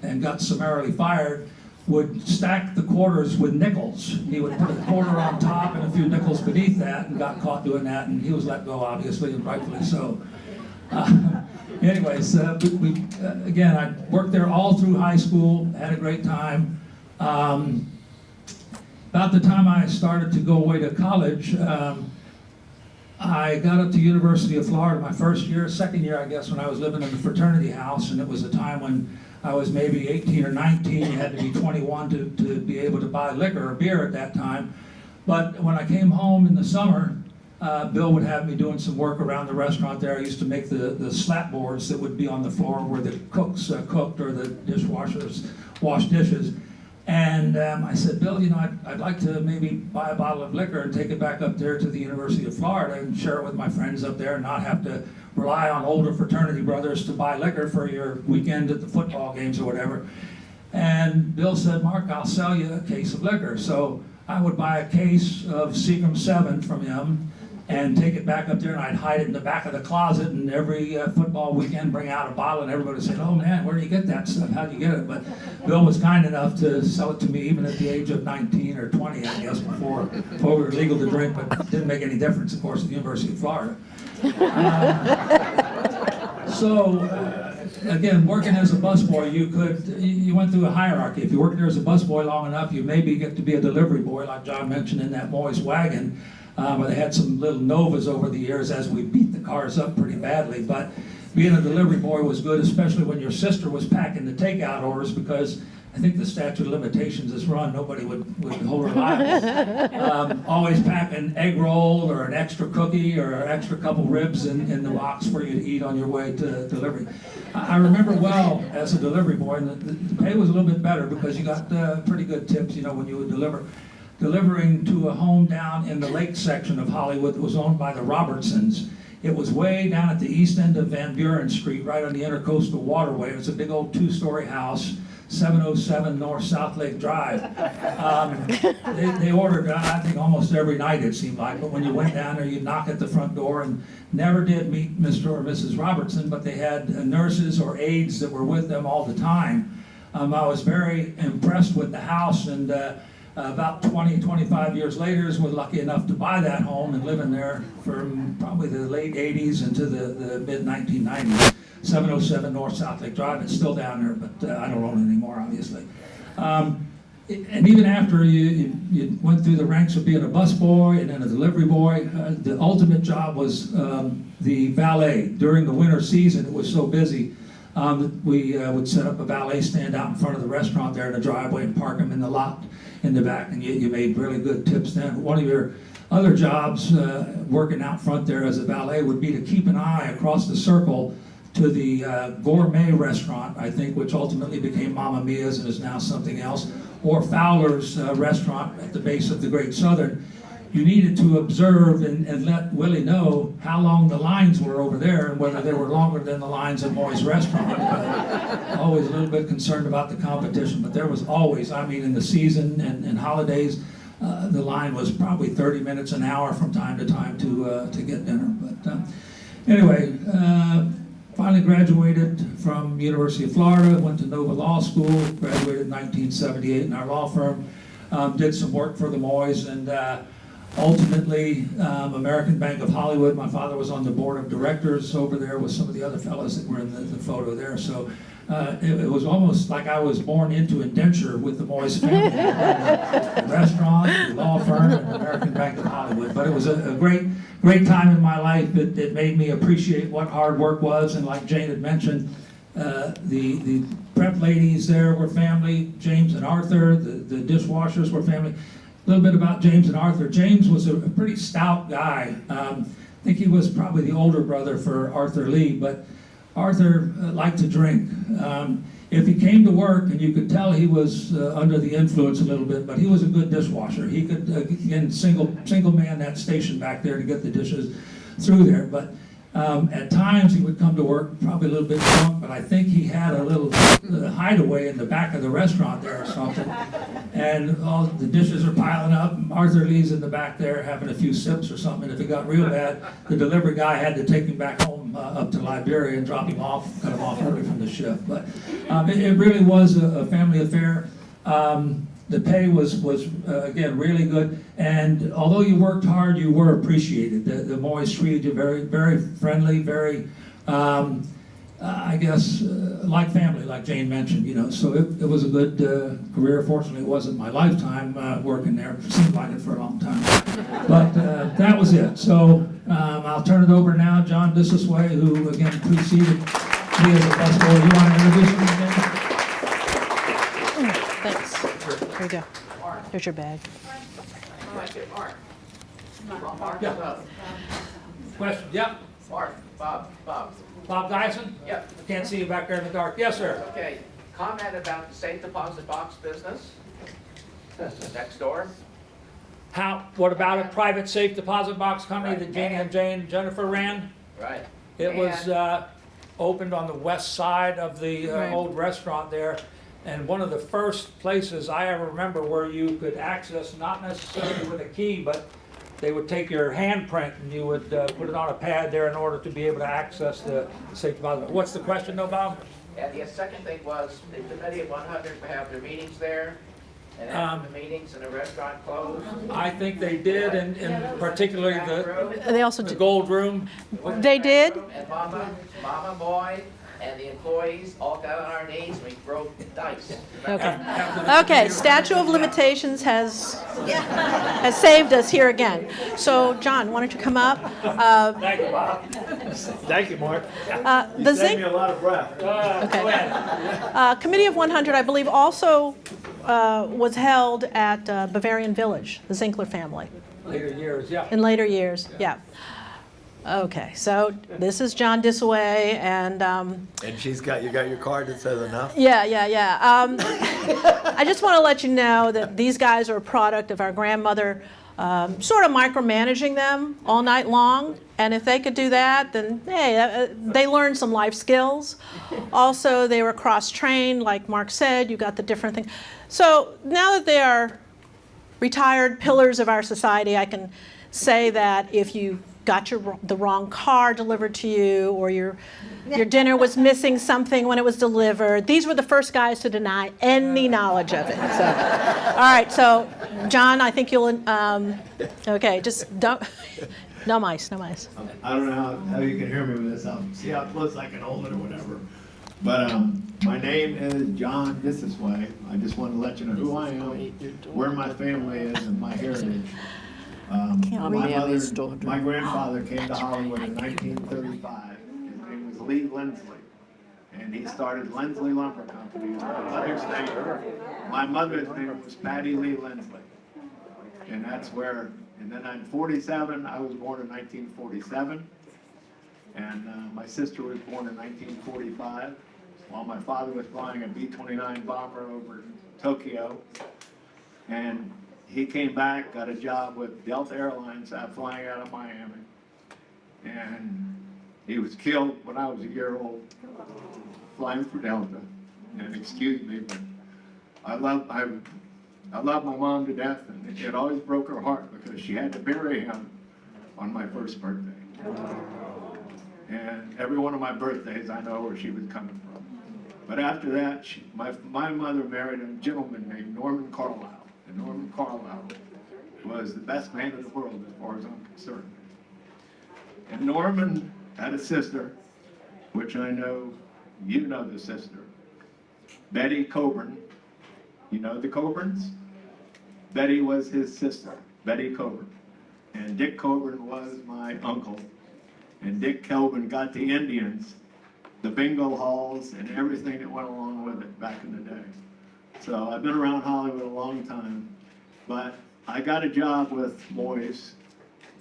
[SPEAKER 4] and got summarily fired would stack the quarters with nickels. He would put a quarter on top and a few nickels beneath that, and got caught doing that, and he was let go, obviously, and rightfully so. Anyways, again, I worked there all through high school, had a great time. About the time I started to go away to college, I got up to University of Florida my first year, second year, I guess, when I was living in the fraternity house, and it was a time when I was maybe 18 or 19. You had to be 21 to be able to buy liquor or beer at that time. But when I came home in the summer, Bill would have me doing some work around the restaurant there. I used to make the slat boards that would be on the floor where the cooks cooked or the dishwashers washed dishes. And I said, Bill, you know, I'd like to maybe buy a bottle of liquor and take it back up there to the University of Florida and share it with my friends up there and not have to rely on older fraternity brothers to buy liquor for your weekend at the football games or whatever. And Bill said, Mark, I'll sell you a case of liquor. So I would buy a case of Seagram 7 from him and take it back up there, and I'd hide it in the back of the closet, and every football weekend bring out a bottle, and everybody would say, oh man, where do you get that stuff? How'd you get it? But Bill was kind enough to sell it to me even at the age of 19 or 20, I guess, before we were legal to drink, but it didn't make any difference, of course, at the University of Florida. Again, working as a busboy, you went through a hierarchy. If you worked there as a busboy long enough, you maybe get to be a delivery boy, like John mentioned in that Moy's wagon. Where they had some little Novas over the years as we beat the cars up pretty badly. But being a delivery boy was good, especially when your sister was packing the takeout orders, because I think the statute of limitations is run. Nobody would hold her liable. Always pack an egg roll or an extra cookie or an extra couple ribs in the box for you to eat on your way to delivery. I remember well as a delivery boy, and the pay was a little bit better because you got pretty good tips, you know, when you would deliver. Delivering to a home down in the lake section of Hollywood that was owned by the Robertsons. It was way down at the east end of Van Buren Street, right on the Intercoastal Waterway. It was a big old two-story house, 707 North South Lake Drive. They ordered, I think, almost every night, it seemed like, but when you went down there, you'd knock at the front door, and never did meet Mr. or Mrs. Robertson, but they had nurses or aides that were with them all the time. I was very impressed with the house, and about 20, 25 years later, was lucky enough to buy that home and live in there from probably the late 80s into the mid-1990s. 707 North South Lake Drive. It's still down there, but I don't own it anymore, obviously. And even after you went through the ranks of being a busboy and then a delivery boy, the ultimate job was the valet. During the winter season, it was so busy that we would set up a valet stand out in front of the restaurant there in the driveway and park them in the lot in the back, and you made really good tips then. One of your other jobs working out front there as a valet would be to keep an eye across the circle to the gourmet restaurant, I think, which ultimately became Mamma Mia's and is now something else, or Fowler's restaurant at the base of the Great Southern. You needed to observe and let Willie know how long the lines were over there and whether they were longer than the lines at Moy's restaurant. Always a little bit concerned about the competition, but there was always, I mean, in the season and holidays, the line was probably 30 minutes an hour from time to time to get dinner. But anyway, finally graduated from University of Florida, went to Nova Law School, graduated in 1978 in our law firm, did some work for the Moys, and ultimately, American Bank of Hollywood. My father was on the board of directors over there with some of the other fellows that were in the photo there. So it was almost like I was born into indenture with the Moy's family. The restaurant, the law firm, and American Bank of Hollywood. But it was a great time in my life. It made me appreciate what hard work was. And like Jane had mentioned, the prep ladies there were family. James and Arthur, the dishwashers were family. A little bit about James and Arthur. James was a pretty stout guy. I think he was probably the older brother for Arthur Lee, but Arthur liked to drink. if he came to work, and you could tell he was under the influence a little bit, but he was a good dishwasher. He could, again, single man that station back there to get the dishes through there. But at times he would come to work probably a little bit drunk, but I think he had a little hideaway in the back of the restaurant there or something. And all the dishes are piling up. Arthur Lee's in the back there having a few sips or something. If it got real bad, the delivery guy had to take him back home up to Liberia and drop him off, cut him off early from the shift. But it really was a family affair. The pay was again, really good. And although you worked hard, you were appreciated. The boys treated you very, very friendly, very, I guess, like family, like Jane mentioned, you know. So it was a good career. Fortunately, it wasn't my lifetime working there. It seemed like it for a long time. But that was it. So I'll turn it over now, John Disasway, who again preceded me as a busboy. You want to introduce him again?
[SPEAKER 2] Thanks. Here you go. Here's your bag.
[SPEAKER 4] Yeah. Question? Yep. Bob Dyson?
[SPEAKER 5] Yep.
[SPEAKER 4] I can't see you back there in the dark. Yes, sir.
[SPEAKER 5] Okay, comment about the safe deposit box business next door.
[SPEAKER 4] What about a private safe deposit box company that Jeanne and Jane and Jennifer ran?
[SPEAKER 5] Right.
[SPEAKER 4] It was opened on the west side of the
[SPEAKER 2] Right.
[SPEAKER 4] old restaurant there. And one of the first places I ever remember where you could access, not necessarily with a key, but they would take your handprint and you would put it on a pad there in order to be able to access the safe deposit. What's the question though, Bob?
[SPEAKER 5] And the second thing was, the Committee of 100 would have their meetings there, and after the meetings and the restaurant closed.
[SPEAKER 4] I think they did, and particularly
[SPEAKER 2] They also
[SPEAKER 4] the
[SPEAKER 2] did.
[SPEAKER 4] Gold Room.
[SPEAKER 2] They did.
[SPEAKER 5] And Mama, Boy, and the employees all got on our knees, and we broke dice.
[SPEAKER 2] Okay. Okay. Statute of limitations has saved us here again. So, John, why don't you come up?
[SPEAKER 4] Thank you, Bob.
[SPEAKER 3] Thank you, Mark.
[SPEAKER 2] The
[SPEAKER 3] You saved
[SPEAKER 2] zinc.
[SPEAKER 3] me a lot of breath.
[SPEAKER 2] Okay. Committee of 100, I believe, also was held at Bavarian Village, the Zinkler family,
[SPEAKER 4] Later years, yeah.
[SPEAKER 2] in later years. Yeah. Okay. So this is John Disaway, and
[SPEAKER 3] And you got your card that says enough?
[SPEAKER 2] yeah. I just want to let you know that these guys are a product of our grandmother sort of micromanaging them all night long. And if they could do that, then hey, they learned some life skills. Also, they were cross-trained, like Mark said. You got the different things. So now that they are retired pillars of our society, I can say that if you got the wrong car delivered to you, or your dinner was missing something when it was delivered, these were the first guys to deny any knowledge of it. So, all right, so John, I think you'll, okay, just don't, no mice.
[SPEAKER 3] I don't know how you can hear me with this. I'll see how close I can hold it or whatever. But my name is John Disasway. I just want to let you know who I am, where my family is, and my heritage. My grandfather came to Hollywood in 1935. His name was Lee Lindsley, and he started Lindsley Lumber Company. His mother's name, my mother's name was Patty Lee Lindsley, and that's where. And then I'm 47. I was born in 1947, and my sister was born in 1945. While my father was flying a B-29 bomber over Tokyo, and he came back, got a job with Delta Airlines flying out of Miami, and he was killed when I was a year old flying for Delta. And excuse me, but I love my mom to death, and it always broke her heart because she had to bury him on my first birthday. And every one of my birthdays, I know where she was coming from. But after that, my mother married a gentleman named Norman Carlisle. And Norman Carlisle was the best man in the world as far as I'm concerned. And Norman had a sister, which I know you know the sister, Betty Coburn. You know the Coburns? Betty was his sister, Betty Coburn. And Dick Coburn was my uncle. And Dick Coburn got the Indians, the bingo halls, and everything that went along with it back in the day. So I've been around Hollywood a long time, but I got a job with Moyes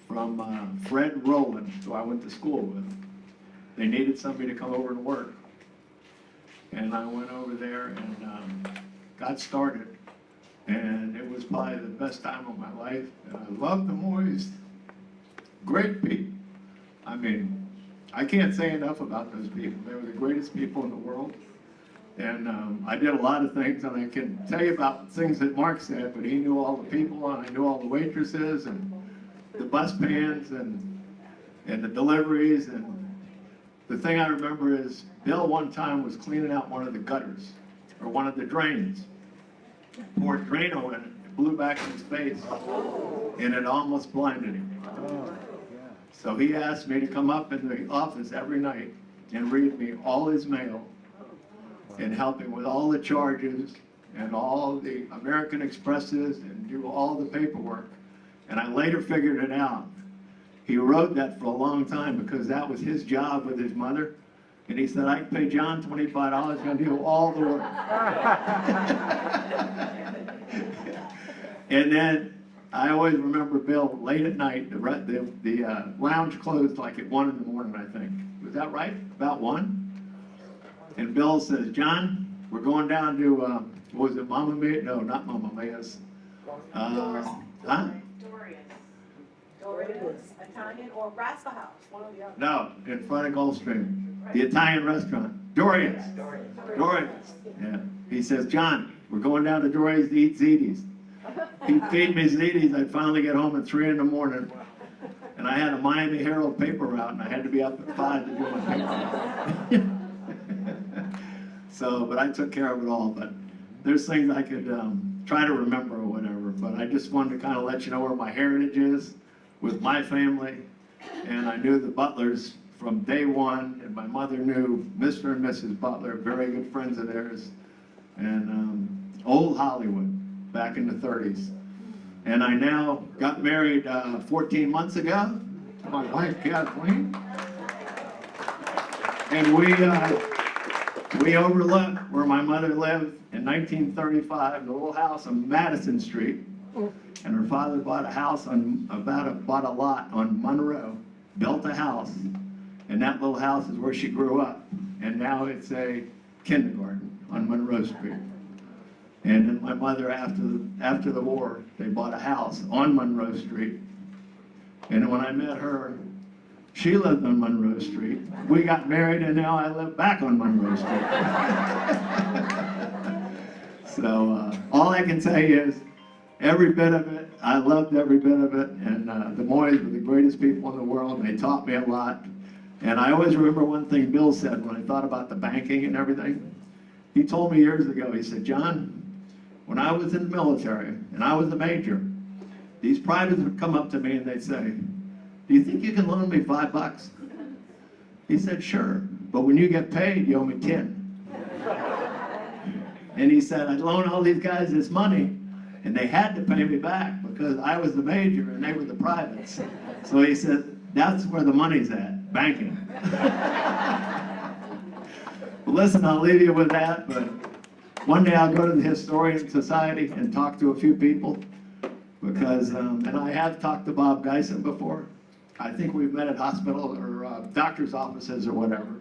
[SPEAKER 3] from Fred Rowland, who I went to school with. They needed somebody to come over and work. and I went over there and got started. And it was probably the best time of my life. And I love the Moyes. Great people. I mean, I can't say enough about those people. They were the greatest people in the world. And I did a lot of things, and I can tell you about things that Mark said, but he knew all the people, and I knew all the waitresses, and the bus bands, and the deliveries. And the thing I remember is Bill one time was cleaning out one of the gutters, or one of the drains. Poured Drano in it, it blew back in his face, and it almost blinded him. So he asked me to come up in the office every night and read me all his mail and help him with all the charges and all the American Expresses and do all the paperwork. And I later figured it out. He wrote that for a long time because that was his job with his mother. And he said, I can pay John $25, he's gonna do all the work. And then I always remember Bill, late at night, the lounge closed like at 1 in the morning, I think. Was that right? About 1? And Bill says, John, we're going down to, what was it, Mama Mia? No, not Mama Mia's. Huh?
[SPEAKER 6] Doria's, Italian, or Rasta House, one or the other.
[SPEAKER 3] No, in front of Gulfstream. The Italian restaurant. Doria's. Doria's. Yeah. He says, John, we're going down to Doria's to eat ziti's. He'd feed me ziti's. I'd finally get home at 3 in the morning. And I had a Miami Herald paper route, and I had to be up at 5 to do my paper route. So, but I took care of it all. But there's things I could try to remember or whatever. But I just wanted to kind of let you know where my heritage is with my family. And I knew the Butlers from day one, and my mother knew Mr. and Mrs. Butler, very good friends of theirs. And old Hollywood, back in the 30s. And I now got married 14 months ago to my wife, Kathleen. And we overlook where my mother lived in 1935, the little house on Madison Street. And her father bought a house on, bought a lot on Monroe, built a house. And that little house is where she grew up. And now it's a kindergarten on Monroe Street. And then my mother, after the war, they bought a house on Monroe Street. And when I met her, she lived on Monroe Street. We got married, and now I live back on Monroe Street. So all I can say is, every bit of it, I loved every bit of it. And the Moyes were the greatest people in the world, and they taught me a lot. And I always remember one thing Bill said when I thought about the banking and everything. He told me years ago, he said, John, when I was in the military, and I was a major, these privates would come up to me and they'd say, do you think you can loan me $5? He said, sure, but when you get paid, you owe me 10. And he said, I'd loan all these guys this money, and they had to pay me back because I was the major and they were the privates. So he said, that's where the money's at, banking. Well, listen, I'll leave you with that, but one day I'll go to the Historian Society and talk to a few people because, and I have talked to Bob Geisen before. I think we've met at hospital or doctor's offices or whatever.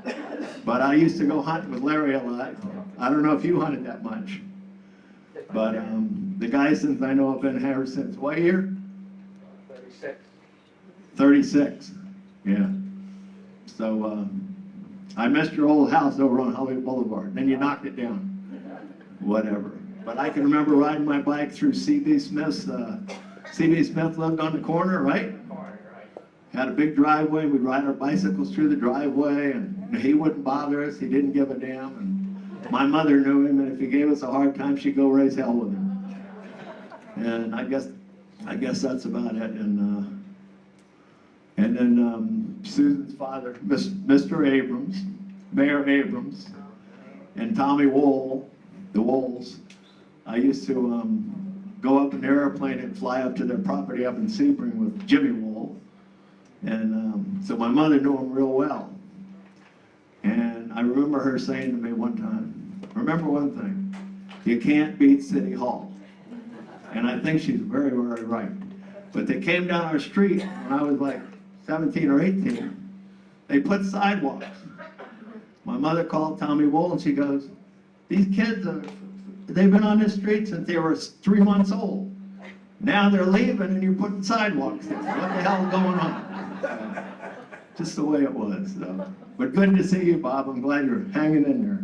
[SPEAKER 3] But I used to go hunting with Larry a lot. I don't know if you hunted that much. But the Geisens I know have been here since what year?
[SPEAKER 5] 36.
[SPEAKER 3] 36, yeah. So I missed your old house over on Hollywood Boulevard. And then you knocked it down. Whatever. But I can remember riding my bike through C.B. Smith's. C.B. Smith lived on the corner, right? Had a big driveway. We'd ride our bicycles through the driveway, and he wouldn't bother us. He didn't give a damn. And my mother knew him, and if he gave us a hard time, she'd go raise hell with him. And I guess that's about it. And then Susan's father, Mr. Abrams, Mayor Abrams, and Tommy Wool, the Wools. I used to go up in the airplane and fly up to their property up in Sebring with Jimmy Wool. And so my mother knew him real well. And I remember her saying to me one time, remember one thing, you can't beat City Hall. And I think she's very, very right. But they came down our street when I was like 17 or 18. They put sidewalks.
[SPEAKER 7] My mother called Tommy Wool and she goes, these kids, they've been on this street since they were 3 months old. Now they're leaving and you're putting sidewalks there. What the hell is going on? Just the way it was. So. But good to see you, Bob. I'm glad you're hanging in there.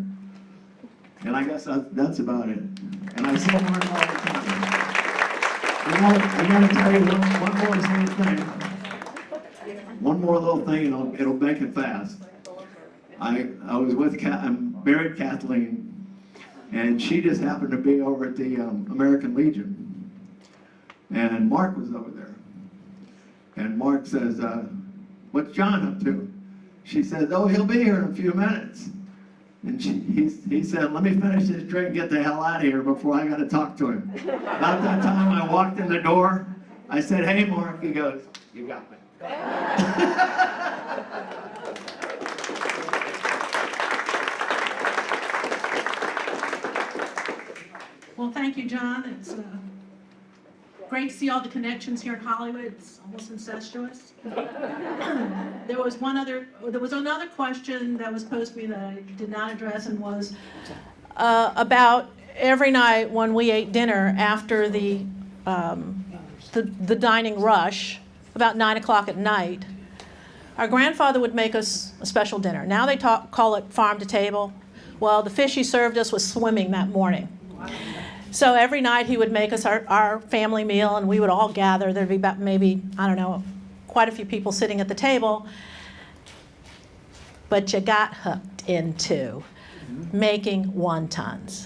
[SPEAKER 7] And I guess that's about it. And I see Mark all the time. I gotta tell you one more little thing. One more little thing, and it'll make it fast. I was with, I married Kathleen, and she just happened to be over at the American Legion. And Mark was over there. And Mark says, what's John up to? She says, oh, he'll be here in a few minutes. And he said, let me finish this drink and get the hell out of here before I got to talk to him. About that time I walked in the door, I said, hey, Mark. He goes, you got me.
[SPEAKER 8] Well, thank you, John. It's great to see all the connections here in Hollywood. It's almost incestuous. There was another question that was posed to me that I did not address, and was
[SPEAKER 2] About every night when we ate dinner after the dining rush, about 9 o'clock at night, our grandfather would make us a special dinner. Now they call it farm to table. Well, the fish he served us was swimming that morning. So every night he would make us our family meal, and we would all gather. There'd be about maybe, I don't know, quite a few people sitting at the table. But you got hooked into making wontons.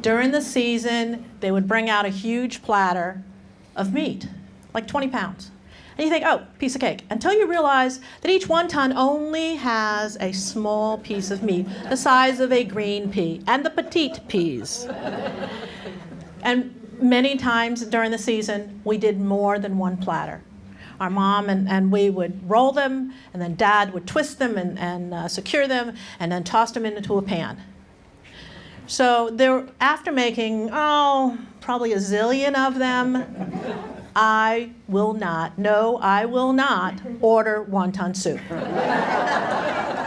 [SPEAKER 2] During the season, they would bring out a huge platter of meat, like 20 pounds. And you think, oh, piece of cake, until you realize that each wonton only has a small piece of meat, the size of a green pea, and the petite peas. And many times during the season, we did more than one platter. Our mom and we would roll them, and then Dad would twist them and secure them, and then toss them into a pan. So after making, probably a zillion of them, I will not order wonton soup.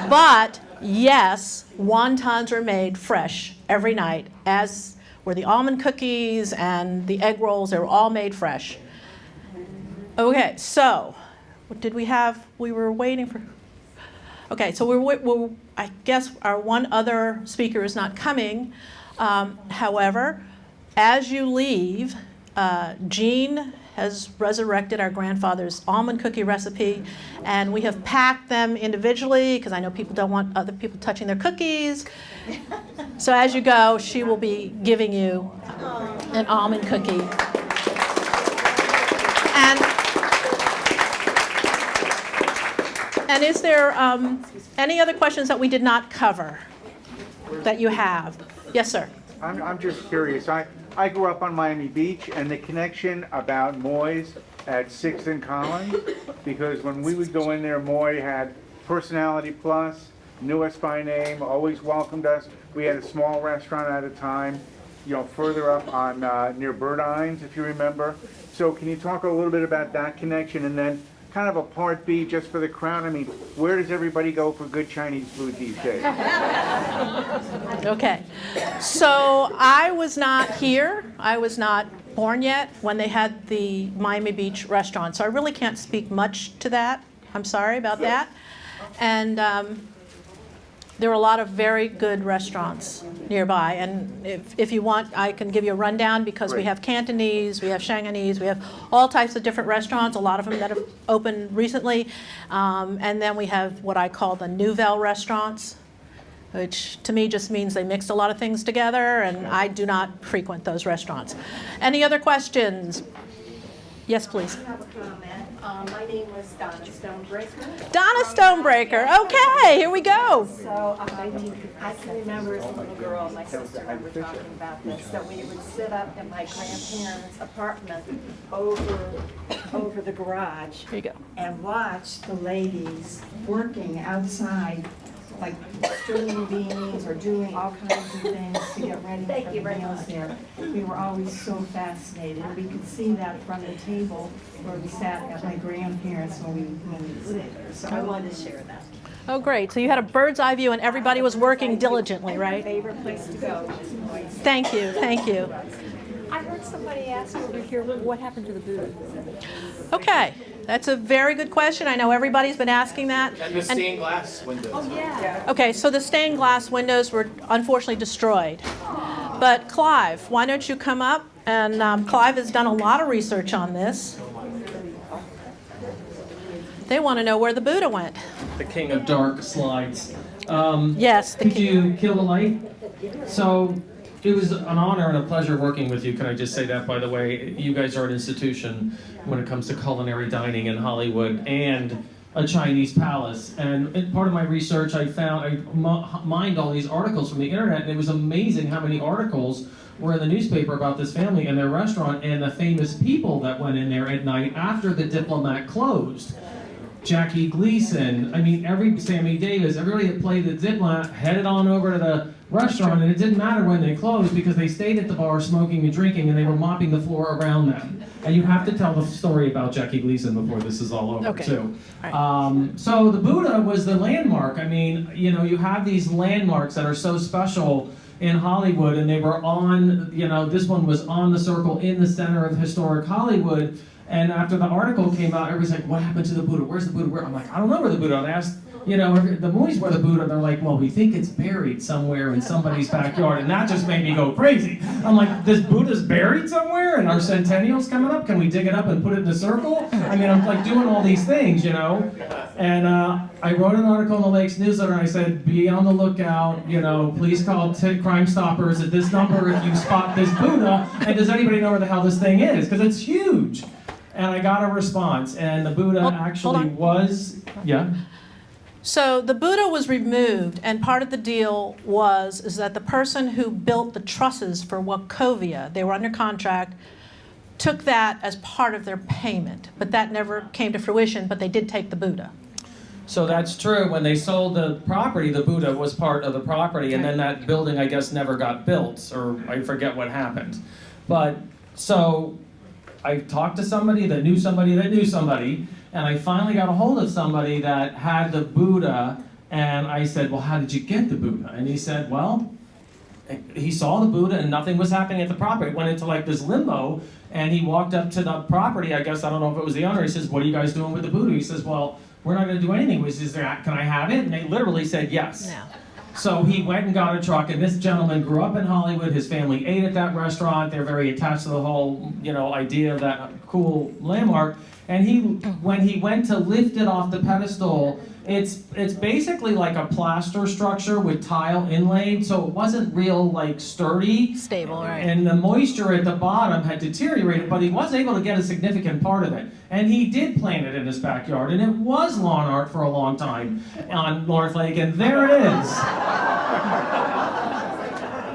[SPEAKER 2] But yes, wontons are made fresh every night, as were the almond cookies and the egg rolls. They were all made fresh. Okay, so what did we have? We were waiting for. Okay, so I guess our one other speaker is not coming. However, as you leave, Jeanne has resurrected our grandfather's almond cookie recipe, and we have packed them individually because I know people don't want other people touching their cookies. So as you go, she will be giving you an almond cookie. And is there any other questions that we did not cover that you have? Yes, sir.
[SPEAKER 9] I'm just curious. I grew up on Miami Beach, and the connection about Moy's at 6th and Collins, because when we would go in there, Moy had Personality Plus, knew us by name, always welcomed us. We had a small restaurant at a time, further up on near Burdines, if you remember. So can you talk a little bit about that connection, and then kind of a part B just for the crowd? I mean, where does everybody go for good Chinese food these days?
[SPEAKER 2] Okay, so I was not here. I was not born yet when they had the Miami Beach restaurant, so I really can't speak much to that. I'm sorry about that. And there were a lot of very good restaurants nearby, and if you want, I can give you a rundown, because we have Cantonese, we have Shanghainese, we have all types of different restaurants, a lot of them that have opened recently, and then we have what I call the Nouvelle restaurants, which to me just means they mixed a lot of things together, and I do not frequent those restaurants. Any other questions? Yes, please.
[SPEAKER 6] I have a comment. My name was Donna Stonebreaker.
[SPEAKER 2] Donna Stonebreaker. Okay, here we go.
[SPEAKER 6] So I can remember as a little girl, my sister and I were talking about this, that we would sit up in my grandparents' apartment over the garage
[SPEAKER 2] Here you go.
[SPEAKER 6] and watch the ladies working outside, like stringing beans or doing all kinds of things to get ready for the meals there. We were always so fascinated. We could see that from the table where we sat at my grandparents when we lived there. So I wanted to share that.
[SPEAKER 2] Oh, great. So you had a bird's eye view and everybody was working diligently, right?
[SPEAKER 6] Favorite place to go is Moise.
[SPEAKER 2] Thank you, thank you.
[SPEAKER 10] I heard somebody ask over here, what happened to the Buddha?
[SPEAKER 2] Okay, that's a very good question. I know everybody's been asking that.
[SPEAKER 5] And the stained glass windows.
[SPEAKER 10] Oh, yeah.
[SPEAKER 2] Okay, so the stained glass windows were unfortunately destroyed. But Clive, why don't you come up? And Clive has done a lot of research on this. They want to know where the Buddha went.
[SPEAKER 11] The king of dark slides.
[SPEAKER 2] Yes, the
[SPEAKER 11] Could
[SPEAKER 2] king.
[SPEAKER 11] you kill the light? So it was an honor and a pleasure working with you. Can I just say that, by the way? You guys are an institution when it comes to culinary dining in Hollywood and a Chinese palace. And in part of my research, I mined all these articles from the internet, and it was amazing how many articles were in the newspaper about this family and their restaurant and the famous people that went in there at night after the Diplomat closed. Jackie Gleason, I mean, Sammy Davis, everybody that played the Diplomat headed on over to the restaurant, and it didn't matter when they closed because they stayed at the bar smoking and drinking, and they were mopping the floor around them. And you have to tell the story about Jackie Gleason before this is all over,
[SPEAKER 2] Okay.
[SPEAKER 11] too.
[SPEAKER 2] All
[SPEAKER 11] So the Buddha was the landmark. I mean, you know, you have these landmarks that are so special in Hollywood, and they were on, you know, this one was on the circle in the center of historic Hollywood. And after the article came out, everybody's like, what happened to the Buddha? Where's the Buddha? Where? I'm like, I don't know where the Buddha. And I asked, you know, the Moise where the Buddha, they're like, well, we think it's buried somewhere in somebody's backyard. And that just made me go crazy. I'm like, this Buddha's buried somewhere and our centennial's coming up? Can we dig it up and put it in a circle? I mean, I'm like doing all these things, you know? And I wrote an article in the Lakes newsletter and I said, be on the lookout, you know, please call Crime Stoppers at this number if you spot this Buddha. And does anybody know where the hell this thing is? Because it's huge. And I got a response, and the Buddha
[SPEAKER 2] Hold
[SPEAKER 11] actually
[SPEAKER 2] on.
[SPEAKER 11] was, yeah?
[SPEAKER 2] So the Buddha was removed, and part of the deal is that the person who built the trusses for Wachovia, they were under contract, took that as part of their payment. But that never came to fruition, but they did take the Buddha.
[SPEAKER 11] So that's true. When they sold the property, the Buddha was part of the property, and then that building, I guess, never got built, or I forget what happened. But, so I talked to somebody that knew somebody that knew somebody, and I finally got a hold of somebody that had the Buddha, and I said, well, how did you get the Buddha? And he said, well, he saw the Buddha and nothing was happening at the property. It went into like this limbo, and he walked up to the property, I guess, I don't know if it was the owner, he says, what are you guys doing with the Buddha? He says, well, we're not gonna do anything. He says, can I have it? And they literally said yes.
[SPEAKER 2] Yeah.
[SPEAKER 11] So he went and got a truck, and this gentleman grew up in Hollywood. His family ate at that restaurant. They're very attached to the whole, you know, idea of that cool landmark. And when he went to lift it off the pedestal, it's basically like a plaster structure with tile inlaid, so it wasn't real like sturdy.
[SPEAKER 2] Stable, right.
[SPEAKER 11] And the moisture at the bottom had deteriorated, but he was able to get a significant part of it. And he did plant it in his backyard, and it was lawn art for a long time on North Lake, and there it is.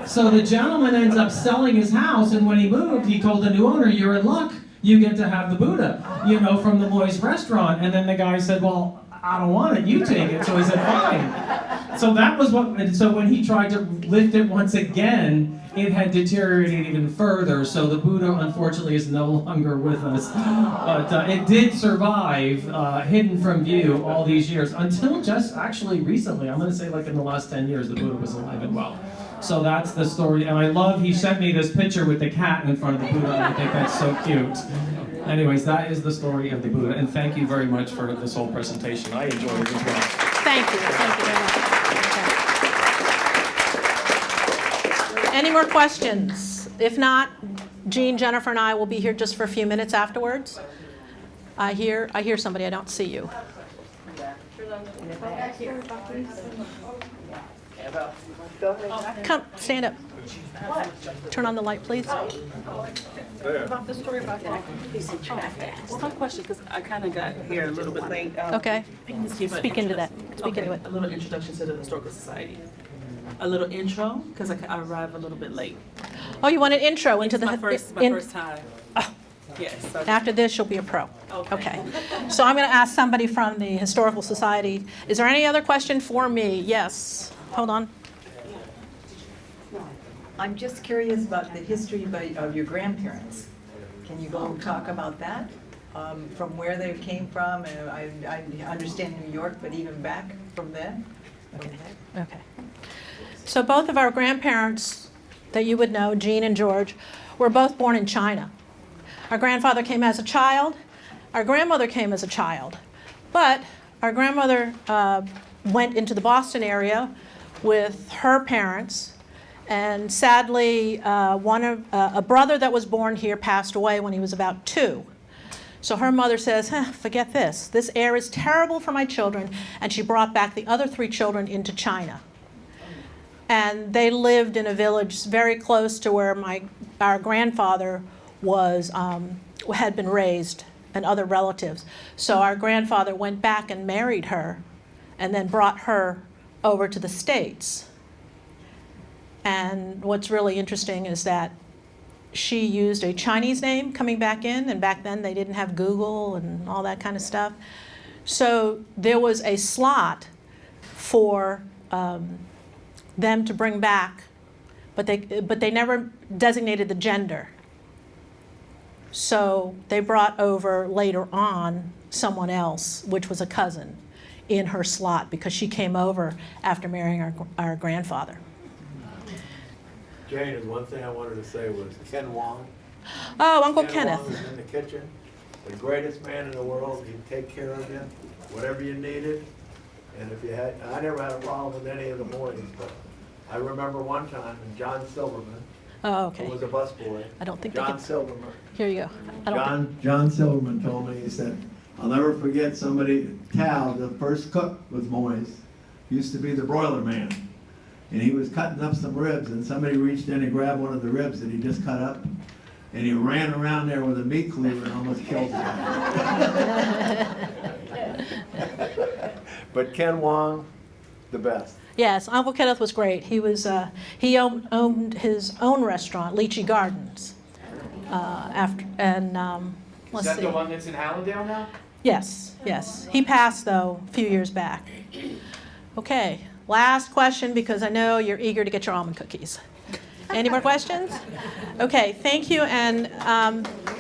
[SPEAKER 11] So the gentleman ends up selling his house, and when he moved, he told the new owner, you're in luck. You get to have the Buddha, you know, from the Moise restaurant. And then the guy said, well, I don't want it, you take it. So he said, fine. So that was so when he tried to lift it once again, it had deteriorated even further. So the Buddha, unfortunately, is no longer with us. But it did survive, hidden from view all these years, until just actually recently. I'm going to say like in the last 10 years, the Buddha was alive and well. So that's the story. And I love, he sent me this picture with the cat in front of the Buddha, and I think that's so cute. Anyways, that is the story of the Buddha, and thank you very much for this whole presentation. I enjoyed it as well.
[SPEAKER 2] Thank you very much. Okay. Any more questions? If not, Jeanne, Jennifer, and I will be here just for a few minutes afterwards. I hear somebody, I don't see you. Come, stand up. Turn on the light, please.
[SPEAKER 12] About the story about that. Well, my question, because I kind of got here a little bit late.
[SPEAKER 2] Okay.
[SPEAKER 12] Speak
[SPEAKER 2] into that. Speak into it.
[SPEAKER 12] A little introduction to the Historical Society. A little intro, because I arrived a little bit late.
[SPEAKER 2] Oh, you want an intro into the...
[SPEAKER 12] My first time. Yes. So
[SPEAKER 2] After this, you'll be a pro.
[SPEAKER 12] Okay.
[SPEAKER 2] So I'm going to ask somebody from the Historical Society. Is there any other question for me? Yes. Hold on.
[SPEAKER 13] I'm just curious about the history of your grandparents. Can you go talk about that? From where they came from? I understand New York, but even back? from then?
[SPEAKER 2] Okay. So both of our grandparents that you would know, Jeanne and George, were both born in China. Our grandfather came as a child. Our grandmother came as a child. But our grandmother went into the Boston area with her parents. And sadly, a brother that was born here passed away when he was about 2. So her mother says, forget this. This air is terrible for my children. And she brought back the other 3 children into China. And they lived in a village very close to where our grandfather had been raised and other relatives. So our grandfather went back and married her and then brought her over to the States. And what's really interesting is that she used a Chinese name coming back in, and back then they didn't have Google and all that kind of stuff. So there was a slot for them to bring back, but they never designated the gender. So they brought over later on someone else, which was a cousin, in her slot because she came over after marrying our grandfather.
[SPEAKER 3] Jane, there's one thing I wanted to say was Ken Wong.
[SPEAKER 2] Oh, Uncle
[SPEAKER 3] Ken
[SPEAKER 2] Kenneth.
[SPEAKER 3] Wong was in the kitchen, the greatest man in the world. He'd take care of you, whatever you needed. And if you had, I never had a problem with any of the boys, but I remember one time, and John Silverman,
[SPEAKER 2] Oh, okay.
[SPEAKER 3] who was a busboy.
[SPEAKER 2] I don't think they
[SPEAKER 3] John
[SPEAKER 2] could.
[SPEAKER 3] Silverman.
[SPEAKER 2] Here you go. I don't
[SPEAKER 7] John Silverman told me, he said, I'll never forget Tal, the first cook with Moyes, used to be the broiler man. And he was cutting up some ribs, and somebody reached in and grabbed one of the ribs that he just cut up, and he ran around there with a meat cleaver and almost killed him.
[SPEAKER 3] But Ken Wong, the best.
[SPEAKER 2] Yes, Uncle Kenneth was great. He owned his own restaurant, Lychee Gardens. Let's
[SPEAKER 5] Is that
[SPEAKER 2] see.
[SPEAKER 5] the one that's in Hallandale now?
[SPEAKER 2] Yes, yes. He passed though a few years back. Okay, last question because I know you're eager to get your almond cookies. Any more questions? Okay, thank you, and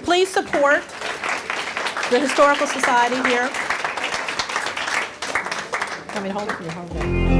[SPEAKER 2] please support the Historical Society here. Want me to hold it for you? Hold it.